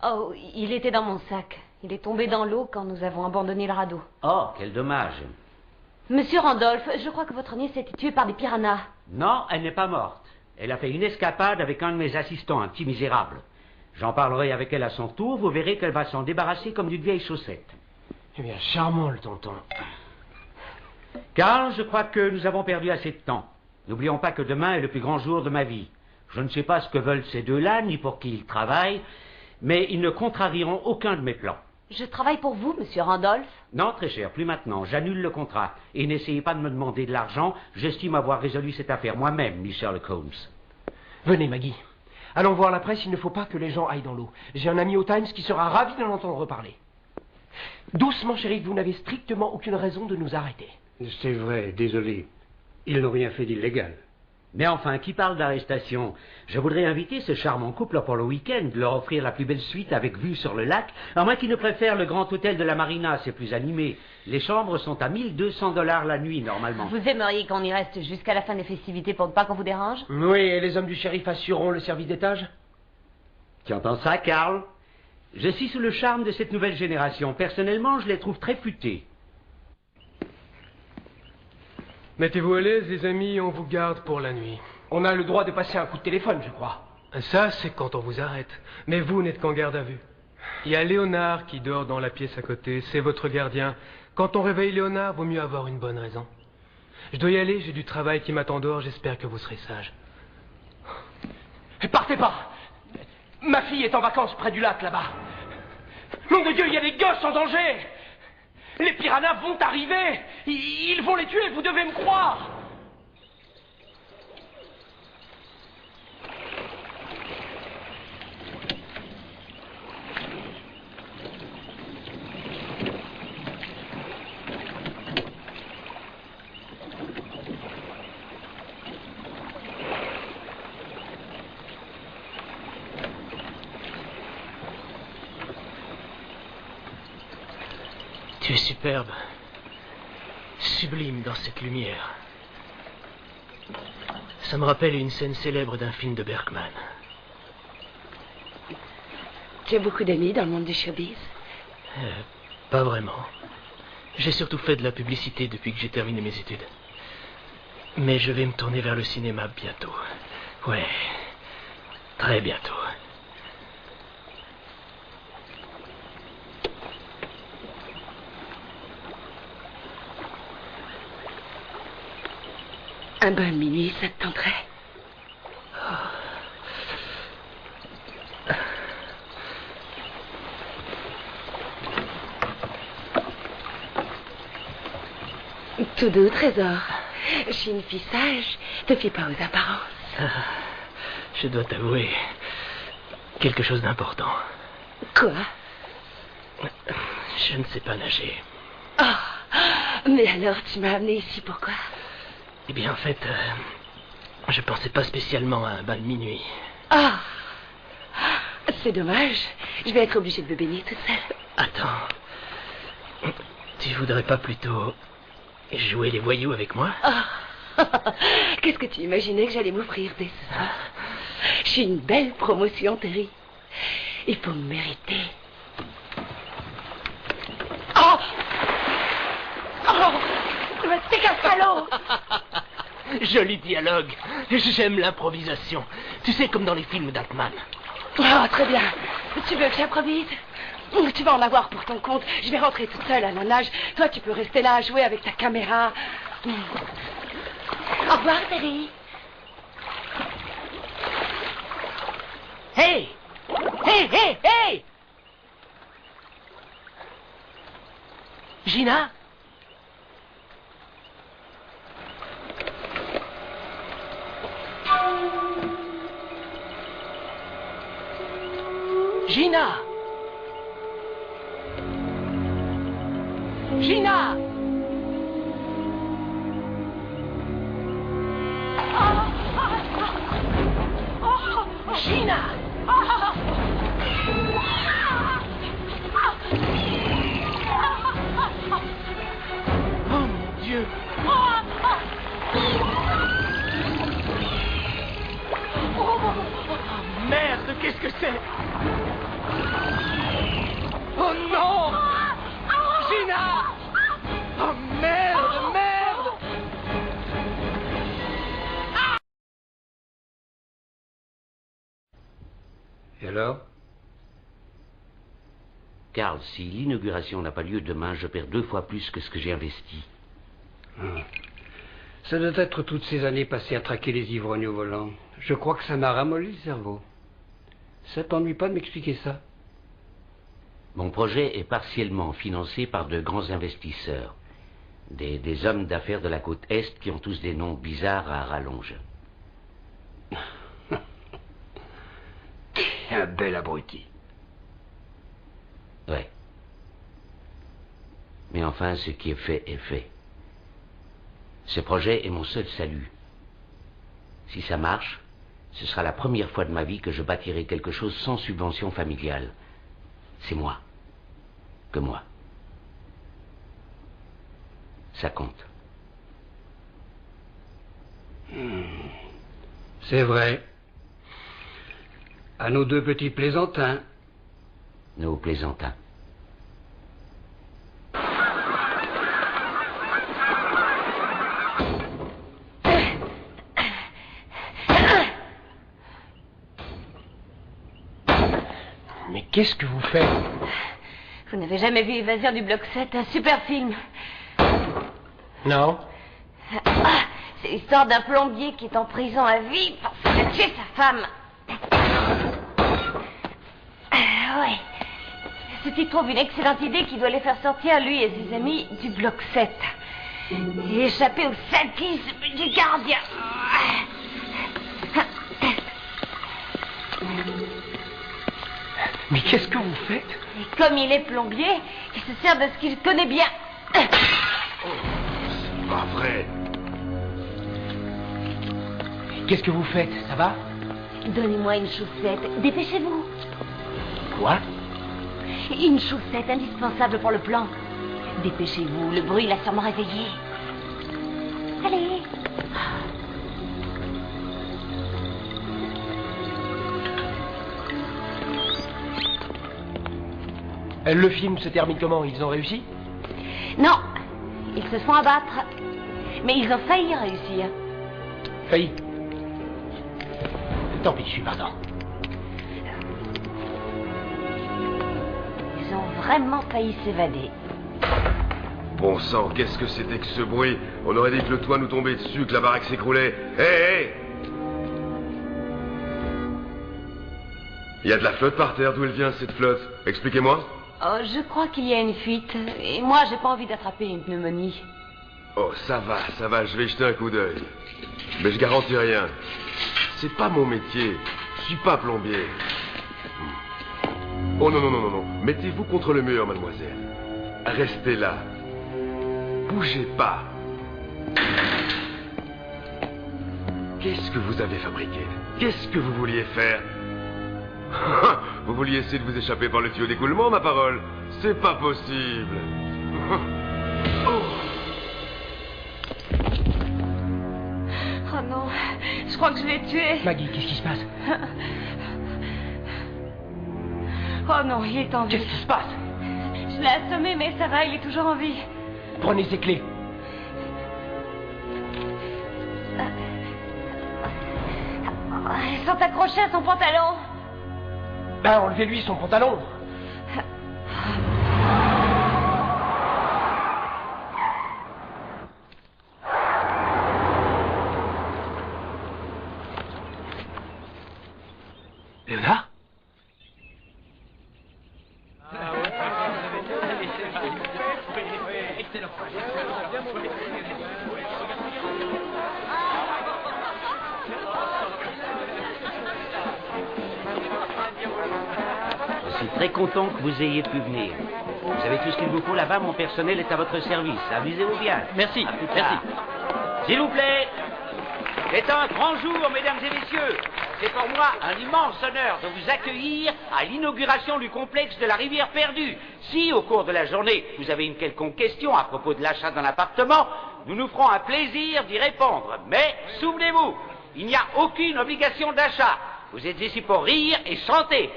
Oh, il était dans mon sac. Il est tombé dans l'eau quand nous avons abandonné le radeau. Oh, quel dommage. Monsieur Randolph, je crois que votre nièce a été tuée par des piranhas. Non, elle n'est pas morte. Elle a fait une escapade avec un de mes assistants, un petit misérable. J'en parlerai avec elle à son tour, vous verrez qu'elle va s'en débarrasser comme d'une vieille chaussette. Eh bien, charmant le tonton. Carl, je crois que nous avons perdu assez de temps. N'oublions pas que demain est le plus grand jour de ma vie. Je ne sais pas ce que veulent ces deux-là, ni pour qui ils travaillent, mais ils ne contrarieront aucun de mes plans. Je travaille pour vous, monsieur Randolph? Non, très cher, plus maintenant. J'annule le contrat. Et n'essayez pas de me demander de l'argent. J'estime avoir résolu cette affaire moi-même, Miss Sherlock Holmes. Venez, Maggie. Allons voir la presse, il ne faut pas que les gens aillent dans l'eau. J'ai un ami au Times qui sera ravi d'en entendre parler. Doucement, shérif, vous n'avez strictement aucune raison de nous arrêter. C'est vrai, désolé. Ils n'ont rien fait d'illégal. Mais enfin, qui parle d'arrestation? Je voudrais inviter ce charmant couple pour le week-end, leur offrir la plus belle suite avec vue sur le lac, à moins qu'ils ne préfèrent le grand hôtel de la Marina, c'est plus animé. Les chambres sont à 1200 $ la nuit, normalement. Vous aimeriez qu'on y reste jusqu'à la fin des festivités pour ne pas qu'on vous dérange? Oui, et les hommes du shérif assureront le service d'étage? Tu entends ça, Carl? Je suis sous le charme de cette nouvelle génération. Personnellement, je les trouve très futés. Mettez-vous à l'aise, les amis, on vous garde pour la nuit. On a le droit de passer un coup de téléphone, je crois. Ça, c'est quand on vous arrête. Mais vous n'êtes qu'en garde à vue. Il y a Léonard qui dort dans la pièce à côté, c'est votre gardien. Quand on réveille Léonard, vaut mieux avoir une bonne raison. Je dois y aller, j'ai du travail qui m'attend dehors, j'espère que vous serez sage. Partez pas! Ma fille est en vacances près du lac, là-bas. Nom de Dieu, il y a des gosses en danger! Les piranhas vont arriver! Ils vont les tuer, vous devez me croire! Tu es superbe, sublime dans cette lumière. Ça me rappelle une scène célèbre d'un film de Bergman. Tu as beaucoup d'amis dans le monde du showbiz? Pas vraiment. J'ai surtout fait de la publicité depuis que j'ai terminé mes études. Mais je vais me tourner vers le cinéma bientôt. Ouais, très bientôt. Un bain de minuit, ça te tenterait? Tout doux, trésor. Je suis une fille sage. Te fie pas aux apparences. Je dois t'avouer quelque chose d'important. Quoi? Je ne sais pas nager. Oh, mais alors tu m'as amené ici, pourquoi? Eh bien, en fait, je pensais pas spécialement à un bain de minuit. Ah, c'est dommage. Je vais être obligée de me baigner toute seule. Attends. Tu voudrais pas plutôt jouer les voyous avec moi? Qu'est-ce que tu imaginais que j'allais m'offrir dès ce soir? Je suis une belle promotion, Terry. Il faut me mériter. Oh! Oh! T'es cascalo! Joli dialogue. J'aime l'improvisation. Tu sais, comme dans les films d'Altman. Oh, très bien. Tu veux que j'improvise? Tu vas en avoir pour ton compte. Je vais rentrer toute seule à la nage. Toi, tu peux rester là à jouer avec ta caméra. Au revoir, Terry. Hey! Hey, hey, hey! Gina? Gina! Gina! Gina! Oh mon Dieu! Oh merde, qu'est-ce que c'est? Oh non! Gina! Oh merde, merde! Et alors? Karl, si l'inauguration n'a pas lieu demain, je perds 2 fois plus que ce que j'ai investi. Ça doit être toutes ces années passées à traquer les ivrognes au volant. Je crois que ça m'a ramolli le cerveau. Ça t'ennuie pas de m'expliquer ça? Mon projet est partiellement financé par de grands investisseurs. Des hommes d'affaires de la côte Est qui ont tous des noms bizarres à rallonge. Un bel abruti. Ouais. Mais enfin, ce qui est fait est fait. Ce projet est mon seul salut. Si ça marche, ce sera la première fois de ma vie que je bâtirai quelque chose sans subvention familiale. C'est moi. Que moi. Ça compte. C'est vrai. À nos 2 petits plaisantins. Nos plaisantins. Mais qu'est-ce que vous faites? Vous n'avez jamais vu Évasion du bloc 7, un super film? Non. C'est l'histoire d'un plombier qui est en prison à vie parce qu'il a tué sa femme. Ouais. C'est-il trouve une excellente idée qui doit les faire sortir, lui et ses amis, du bloc 7. Et échapper au sadisme du gardien. Mais qu'est-ce que vous faites? Et comme il est plombier, il se sert de ce qu'il connaît bien. C'est pas vrai. Qu'est-ce que vous faites? Ça va? Donnez-moi une chaussette. Dépêchez-vous. Quoi? Une chaussette indispensable pour le plan. Dépêchez-vous, le bruit l'a sûrement réveillé. Allez. Le film se termine comment? Ils ont réussi? Non, ils se font abattre. Mais ils ont failli réussir. Failli? Tant pis, je suis partant. Ils ont vraiment failli s'évader. Bon sang, qu'est-ce que c'était que ce bruit? On aurait dit que le toit nous tombait dessus, que la baraque s'écroulait. Hé, hé! Il y a de la flotte par terre, d'où elle vient cette flotte? Expliquez-moi. Oh, je crois qu'il y a une fuite. Et moi, j'ai pas envie d'attraper une pneumonie. Oh, ça va, je vais jeter un coup d'œil. Mais je garantis rien. C'est pas mon métier. Je suis pas plombier. Oh non, non, non, non, non. Mettez-vous contre le mur, mademoiselle. Restez là. Bougez pas. Qu'est-ce que vous avez fabriqué? Qu'est-ce que vous vouliez faire? Vous vouliez essayer de vous échapper par le tuyau d'écoulement, ma parole? C'est pas possible. Oh non, je crois que je l'ai tué. Maggie, qu'est-ce qui se passe? Oh non, il est en vie. Qu'est-ce qui se passe? Je l'ai assommé, mais ça va, il est toujours en vie. Prenez ses clés. Ils sont accrochés à son pantalon. Ben, enlevez-lui son pantalon. Léonard? Je suis très content que vous ayez pu venir. Vous avez tout ce qu'il vous faut là-bas, mon personnel est à votre service. Amusez-vous bien. Merci, merci. S'il vous plaît, c'est un grand jour, mesdames et messieurs. C'est pour moi un immense honneur de vous accueillir à l'inauguration du complexe de la Rivière Perdue. Si, au cours de la journée, vous avez une quelconque question à propos de l'achat d'un appartement, nous nous ferons un plaisir d'y répondre. Mais, souvenez-vous, il n'y a aucune obligation d'achat. Vous êtes ici pour rire et chanter.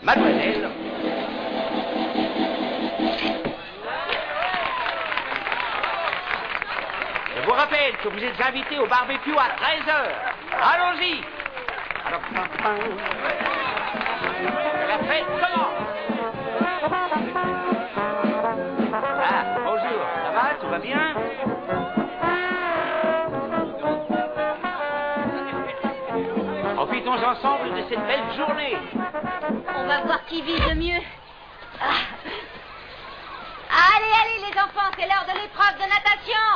Mademoiselle. Je vous rappelle que vous êtes invité au barbecue à 13h. Allons-y. Alors, la fête commence. Ah, bonjour. Ça va? Tout va bien? Profitons ensemble de cette belle journée. On va voir qui vise le mieux. Ah. Allez, allez les enfants, c'est l'heure de l'épreuve de natation.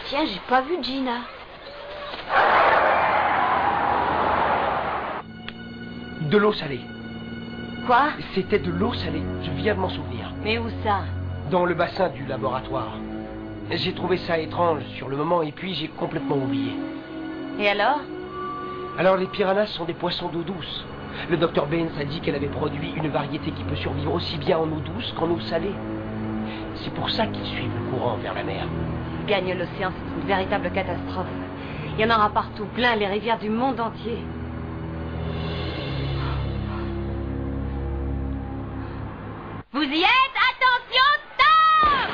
Tiens, j'ai pas vu Gina. De l'eau salée. Quoi? C'était de l'eau salée, je viens de m'en souvenir. Mais où ça? Dans le bassin du laboratoire. J'ai trouvé ça étrange sur le moment et puis j'ai complètement oublié. Et alors? Alors les piranhas sont des poissons d'eau douce. Le docteur Baines a dit qu'elle avait produit une variété qui peut survivre aussi bien en eau douce qu'en eau salée. C'est pour ça qu'ils suivent le courant vers la mer. Gagne l'océan, c'est une véritable catastrophe. Il y en aura partout, plein les rivières du monde entier. Vous y êtes? Attention, top!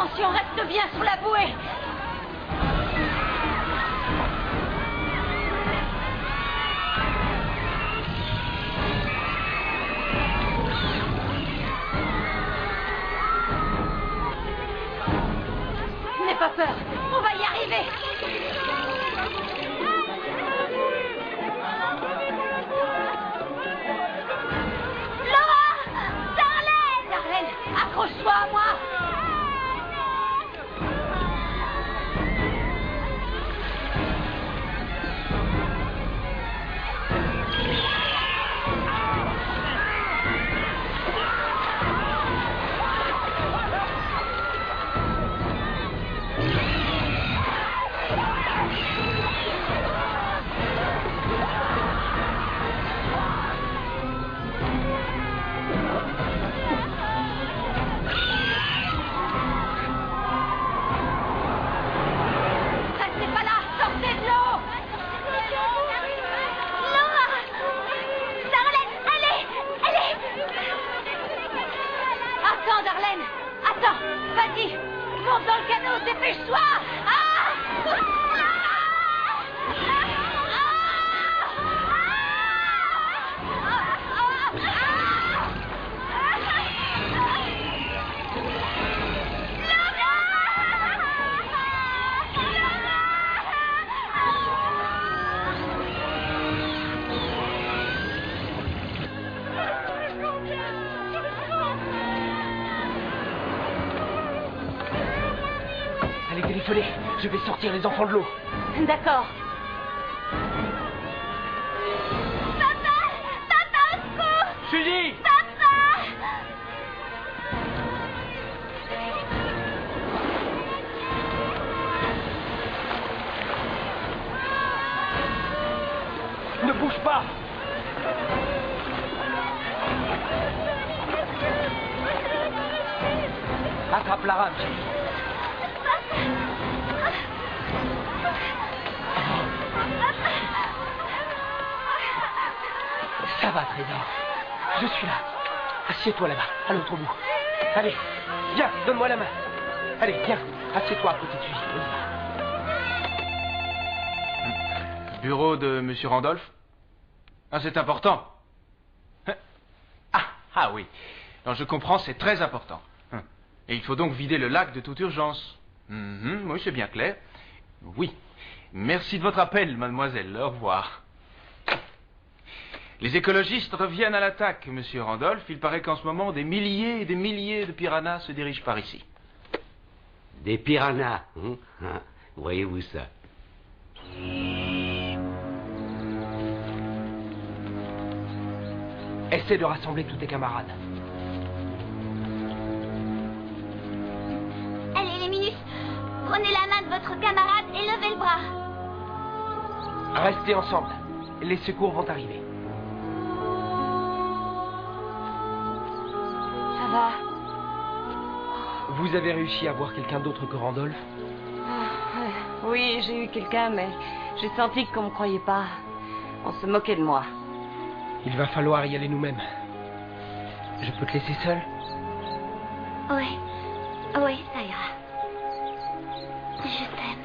Attention, reste bien sur la bouée. N'aie pas peur, on va y arriver. Darlene, accroche-toi à moi. Je vais sortir les enfants de l'eau. D'accord. Papa, au secours! Suzy! Papa! Ne bouge pas! Attrape la rame, chérie. Ça va, Trésor. Je suis là. Assieds-toi là-bas, à l'autre bout. Allez, viens, donne-moi la main. Allez, viens, assieds-toi à côté de lui. Bureau de Monsieur Randolph? Ah, c'est important. Ah oui. Alors, je comprends, c'est très important. Et il faut donc vider le lac de toute urgence. Oui, c'est bien clair. Oui. Merci de votre appel, mademoiselle. Au revoir. Les écologistes reviennent à l'attaque, monsieur Randolph. Il paraît qu'en ce moment, des milliers et des milliers de piranhas se dirigent par ici. Des piranhas, voyez-vous ça? Essaie de rassembler tous tes camarades. Allez, les minus, prenez la main de votre camarade et levez le bras. Restez ensemble. Les secours vont arriver. Ça va? Vous avez réussi à voir quelqu'un d'autre que Randolph? Oui, j'ai eu quelqu'un, mais j'ai senti qu'on me croyait pas. On se moquait de moi. Il va falloir y aller nous-mêmes. Je peux te laisser seul? Oui, ça ira. Je t'aime.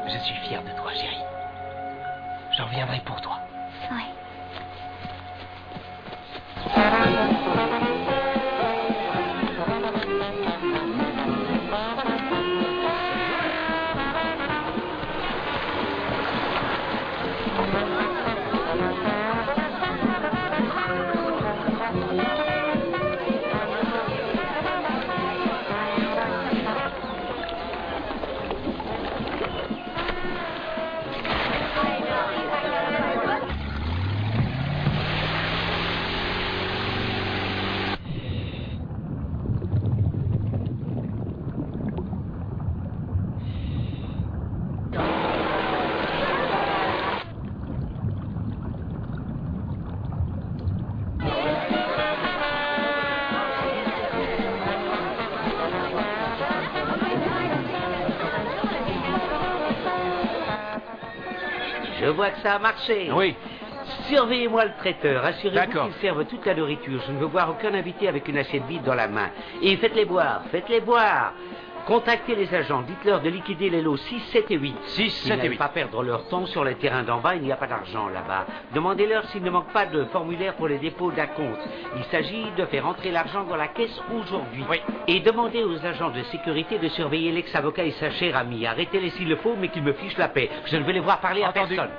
Je suis fier de toi, chérie. Je reviendrai pour toi. Oui. Je vois que ça a marché. Oui, Surveillez-moi le traiteur, assurez-vous D'accord. qu'il serve toute la nourriture. Je ne veux voir aucun invité avec une assiette vide dans la main. Et faites-les boire, faites-les boire. Contactez les agents, dites-leur de liquider les lots 6, 7 et 8. 6, 7 et 8. Ils n'aillent pas perdre leur temps sur les terrains d'en bas, il n'y a pas d'argent là-bas. Demandez-leur s'il ne manque pas de formulaire pour les dépôts d'acompte. Il s'agit de faire entrer l'argent dans la caisse aujourd'hui. Oui. Et demandez aux agents de sécurité de surveiller l'ex-avocat et sa chère amie. Arrêtez-les s'il le faut, mais qu'ils me fichent la paix. Je ne veux les voir parler à personne.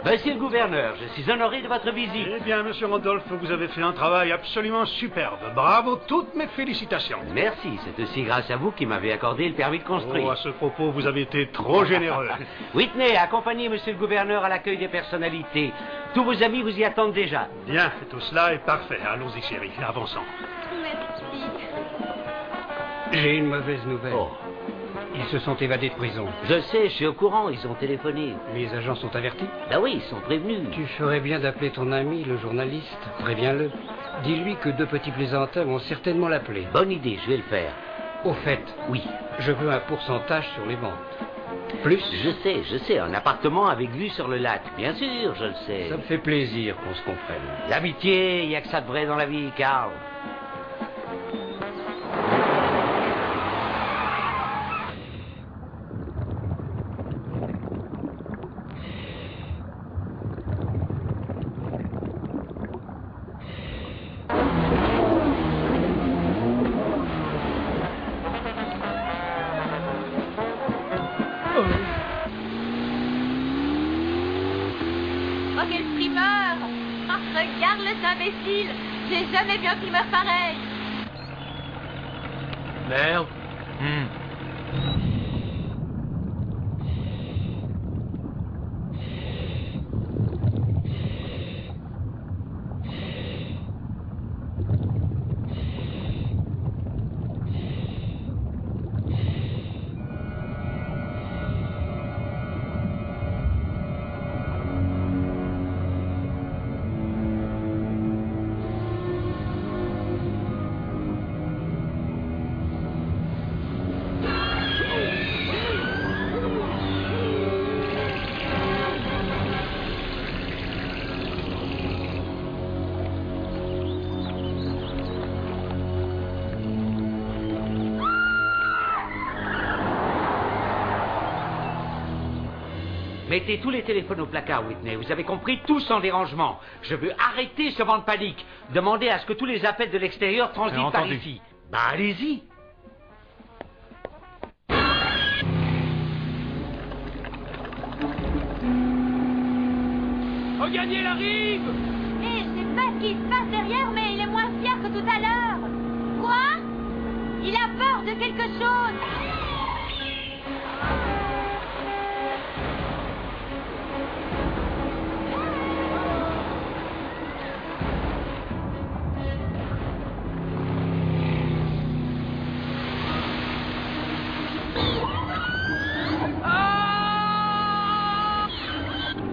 Monsieur le gouverneur, je suis honoré de votre visite. Eh bien, monsieur Randolph, vous avez fait un travail absolument superbe. Bravo, toutes mes félicitations. Merci, c'est aussi grâce à vous qui m'avez accordé le permis de construire. Oh, à ce propos, vous avez été trop généreux. Whitney, accompagnez monsieur le gouverneur à l'accueil des personnalités. Tous vos amis vous y attendent déjà. Bien, tout cela est parfait. Allons-y, chérie, avançons. Merci. J'ai une mauvaise nouvelle. Oh. Ils se sont évadés de prison. Je sais, je suis au courant, ils ont téléphoné. Les agents sont avertis? Ben oui, ils sont prévenus. Tu ferais bien d'appeler ton ami, le journaliste. Préviens-le. Dis-lui que 2 petits plaisantins vont certainement l'appeler. Bonne idée, je vais le faire. Au fait, oui, je veux un pourcentage sur les ventes. Plus? Je sais, un appartement avec vue sur le lac. Bien sûr, je le sais. Ça me fait plaisir qu'on se comprenne. L'amitié, il n'y a que ça de vrai dans la vie, Carl. Oh, quel primeur! Oh, regarde les imbéciles! J'ai jamais vu un primeur pareil! Merde. Mettez tous les téléphones au placard, Whitney. Vous avez compris? Tous sans dérangement. Je veux arrêter ce vent de panique. Demandez à ce que tous les appels de l'extérieur transitent par ici. Bah, allez-y. Regardez, il arrive! Mais je sais pas ce qui se passe derrière, mais il est moins fier que tout à l'heure. Quoi? Il a peur de quelque chose.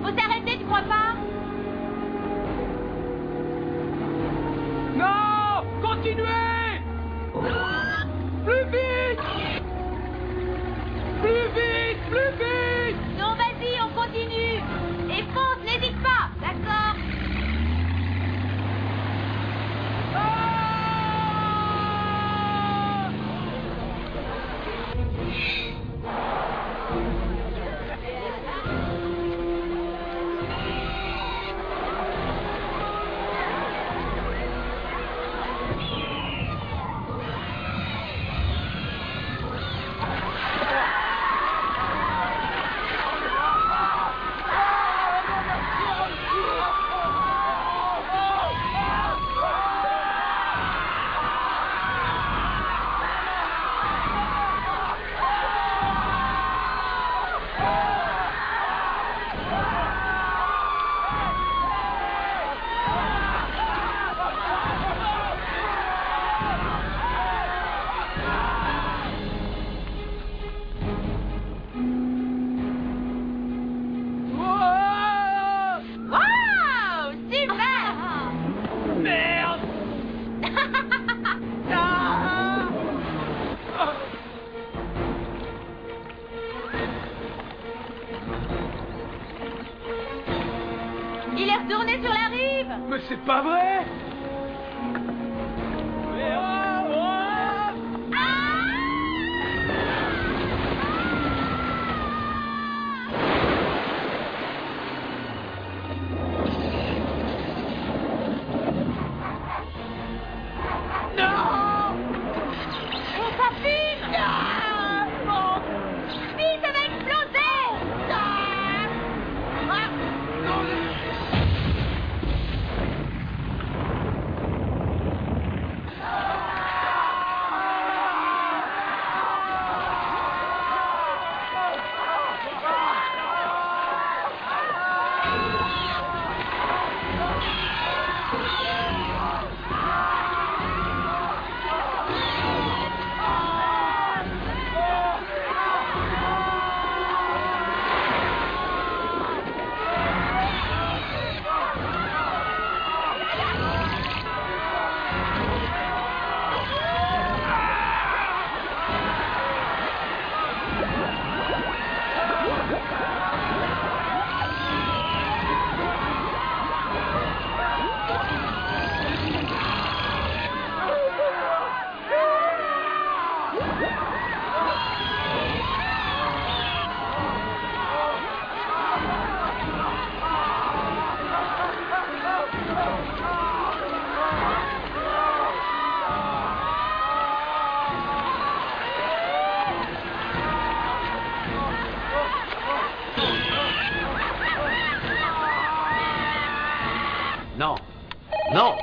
Faut s'arrêter, tu crois pas? Non! Continuez! Plus vite! Plus vite! Plus vite! Non, vas-y, on continue. Et fonce, n'hésite pas, d'accord? mais c'est pas vrai!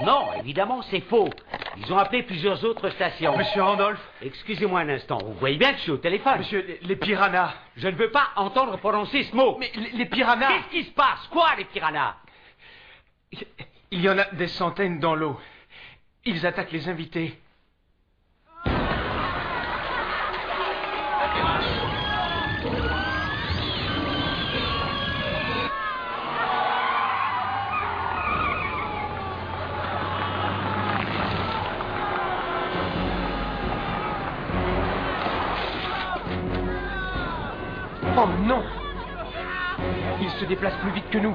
Non, évidemment, c'est faux. Ils ont appelé plusieurs autres stations. Monsieur Randolph. Excusez-moi un instant, vous voyez bien que je suis au téléphone. Monsieur, les piranhas. Je ne veux pas entendre prononcer ce mot. Mais les piranhas. Qu'est-ce qui se passe? Quoi, les piranhas? Il y en a des centaines dans l'eau. Ils attaquent les invités. Oh non! Ils se déplacent plus vite que nous.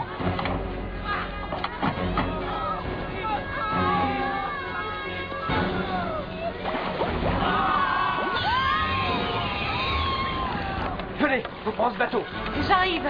Venez, on prend ce bateau. J'arrive.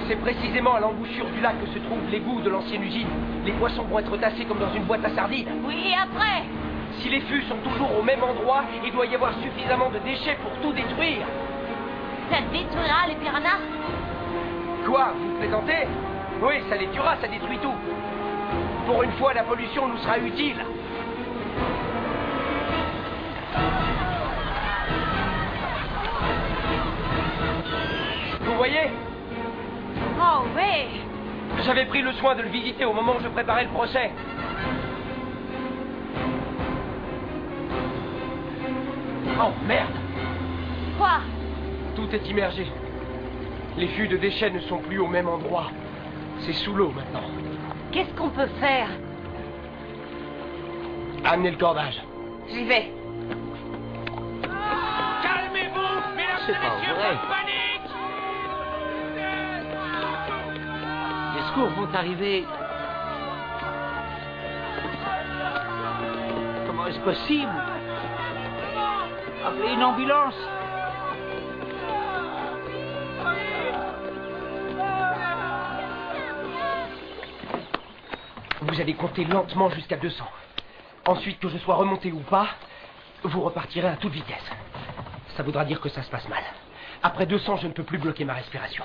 C'est précisément à l'embouchure du lac que se trouve l'égout de l'ancienne usine. Les poissons vont être tassés comme dans une boîte à sardines. Oui, et après? Si les fûts sont toujours au même endroit, il doit y avoir suffisamment de déchets pour tout détruire. Ça détruira les piranhas? Quoi, vous plaisantez? Oui, ça les tuera, ça détruit tout. Pour une fois, la pollution nous sera utile. Vous voyez? Oh oui! J'avais pris le soin de le visiter au moment où je préparais le procès. Oh merde! Quoi? Tout est immergé. Les fûts de déchets ne sont plus au même endroit. C'est sous l'eau maintenant. Qu'est-ce qu'on peut faire? Amenez le cordage. J'y vais. Calmez-vous, mesdames et messieurs, pas de panique! Les secours vont arriver. Comment est-ce possible? Appelez une ambulance. Vous allez compter lentement jusqu'à 200. Ensuite, que je sois remonté ou pas, vous repartirez à toute vitesse. Ça voudra dire que ça se passe mal. Après 200, je ne peux plus bloquer ma respiration.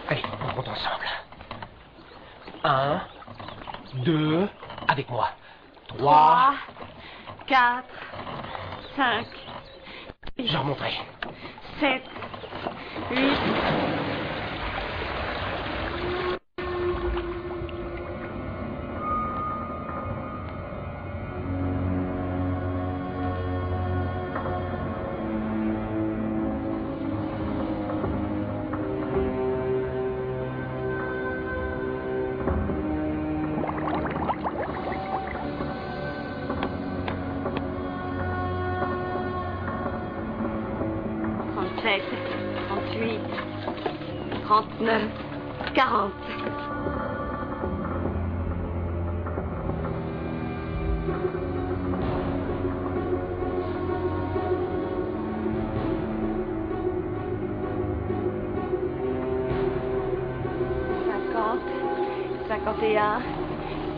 Allez, on compte ensemble. 1, 2, avec moi. 3, 4, 5. Je remonterai. 7, 8. 39, 40. Et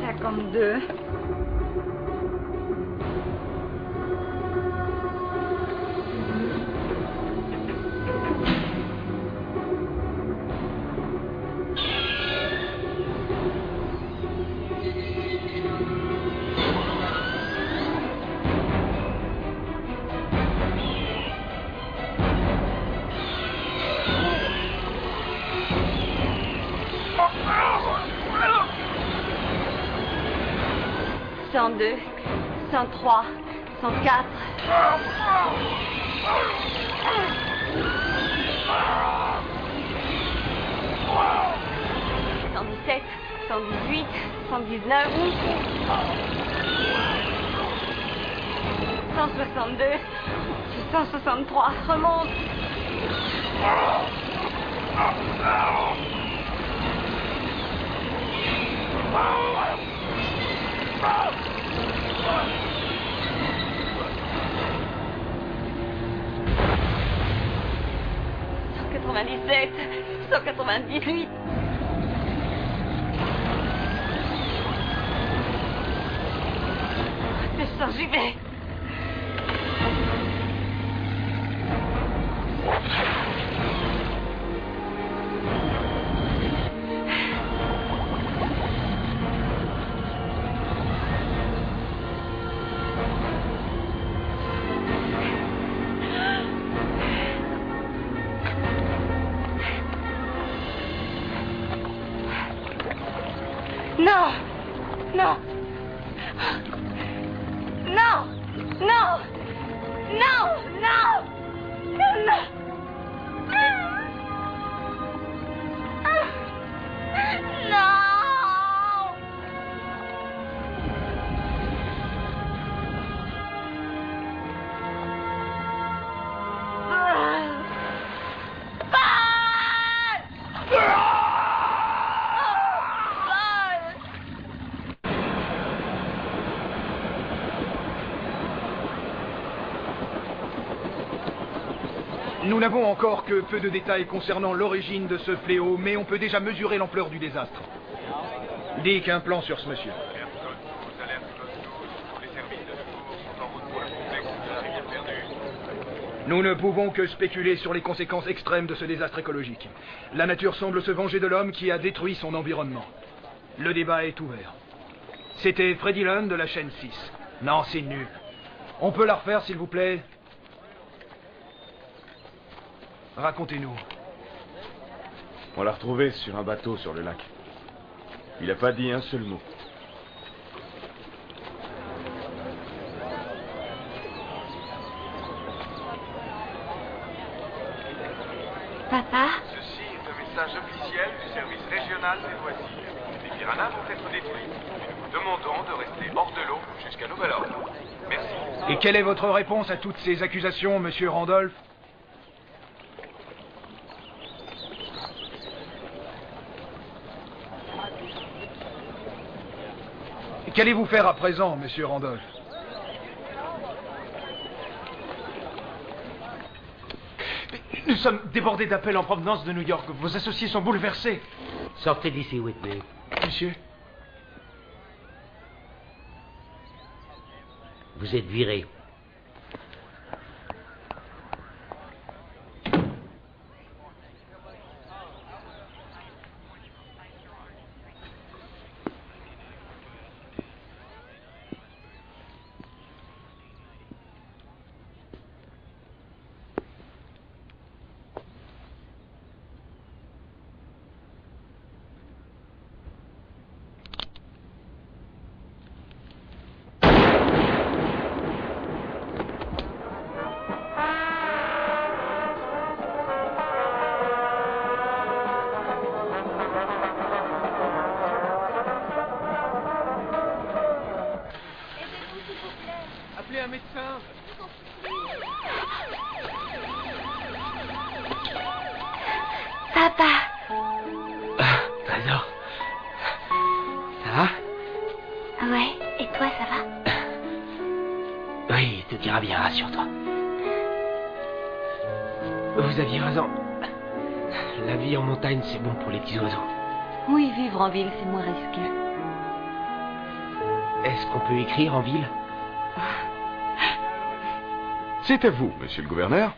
52. Deux, 103, 104. 117, 118, 119. 162, 163. Remonte. 197, 198. 200, j'y vais. Non! Non! Non! Non! Non! Non! Non! Nous n'avons encore que peu de détails concernant l'origine de ce fléau, mais on peut déjà mesurer l'ampleur du désastre. Dick, un plan sur ce monsieur. Nous ne pouvons que spéculer sur les conséquences extrêmes de ce désastre écologique. La nature semble se venger de l'homme qui a détruit son environnement. Le débat est ouvert. C'était Freddy Lund de la chaîne 6. Non, c'est nul. On peut la refaire, s'il vous plaît? Racontez-nous. On l'a retrouvé sur un bateau sur le lac. Il n'a pas dit un seul mot. Papa? Ceci est un message officiel du service régional des loisirs. Les piranhas vont être détruits. Nous vous demandons de rester hors de l'eau jusqu'à nouvel ordre. Merci. Et quelle est votre réponse à toutes ces accusations, monsieur Randolph? Qu'allez-vous faire à présent, monsieur Randolph? Nous sommes débordés d'appels en provenance de New York. Vos associés sont bouleversés. Sortez d'ici, Whitney. Monsieur? Vous êtes viré. Un médecin. Papa! ira bien, rassure-toi. Vous aviez raison. La vie en montagne, c'est bon pour les petits oiseaux. Oui, vivre en ville, c'est moins risqué. Est-ce qu'on peut écrire en ville? C'est à vous, monsieur le gouverneur.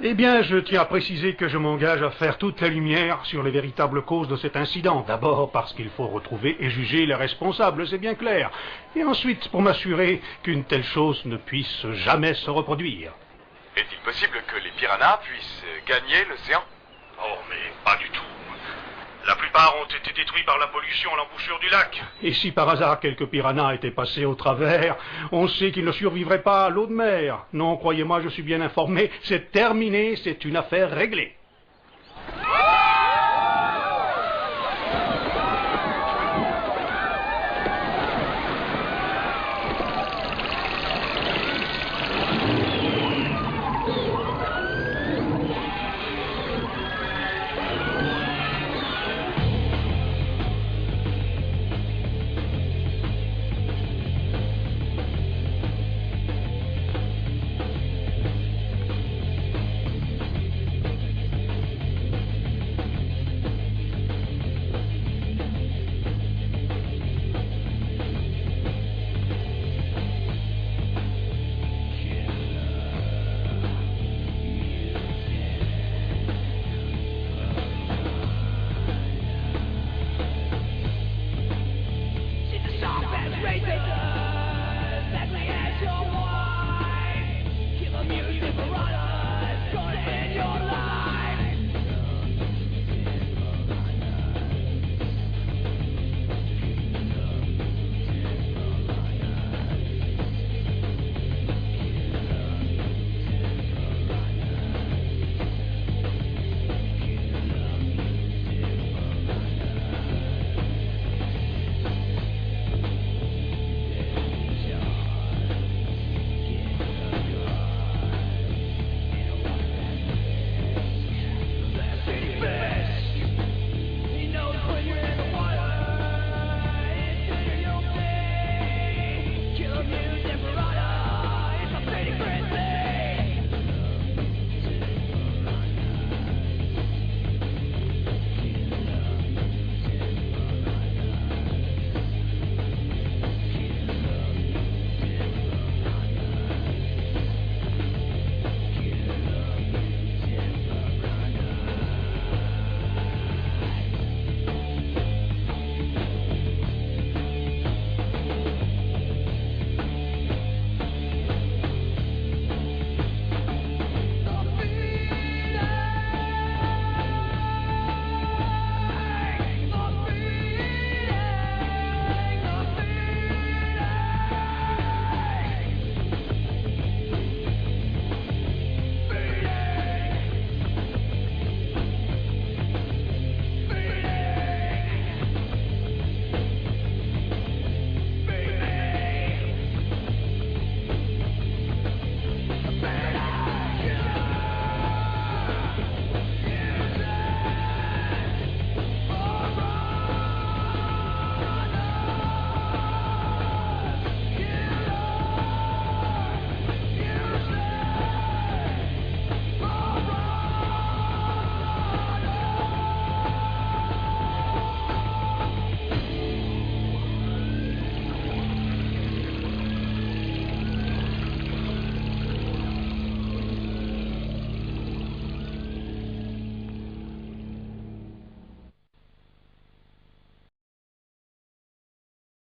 Eh bien, je tiens à préciser que je m'engage à faire toute la lumière sur les véritables causes de cet incident. D'abord parce qu'il faut retrouver et juger les responsables, c'est bien clair. Et ensuite pour m'assurer qu'une telle chose ne puisse jamais se reproduire. Est-il possible que les piranhas puissent gagner l'océan? Oh, mais pas du tout. La plupart ont été détruits par la pollution à l'embouchure du lac. Et si par hasard quelques piranhas étaient passés au travers, on sait qu'ils ne survivraient pas à l'eau de mer. Non, croyez-moi, je suis bien informé, c'est terminé, c'est une affaire réglée.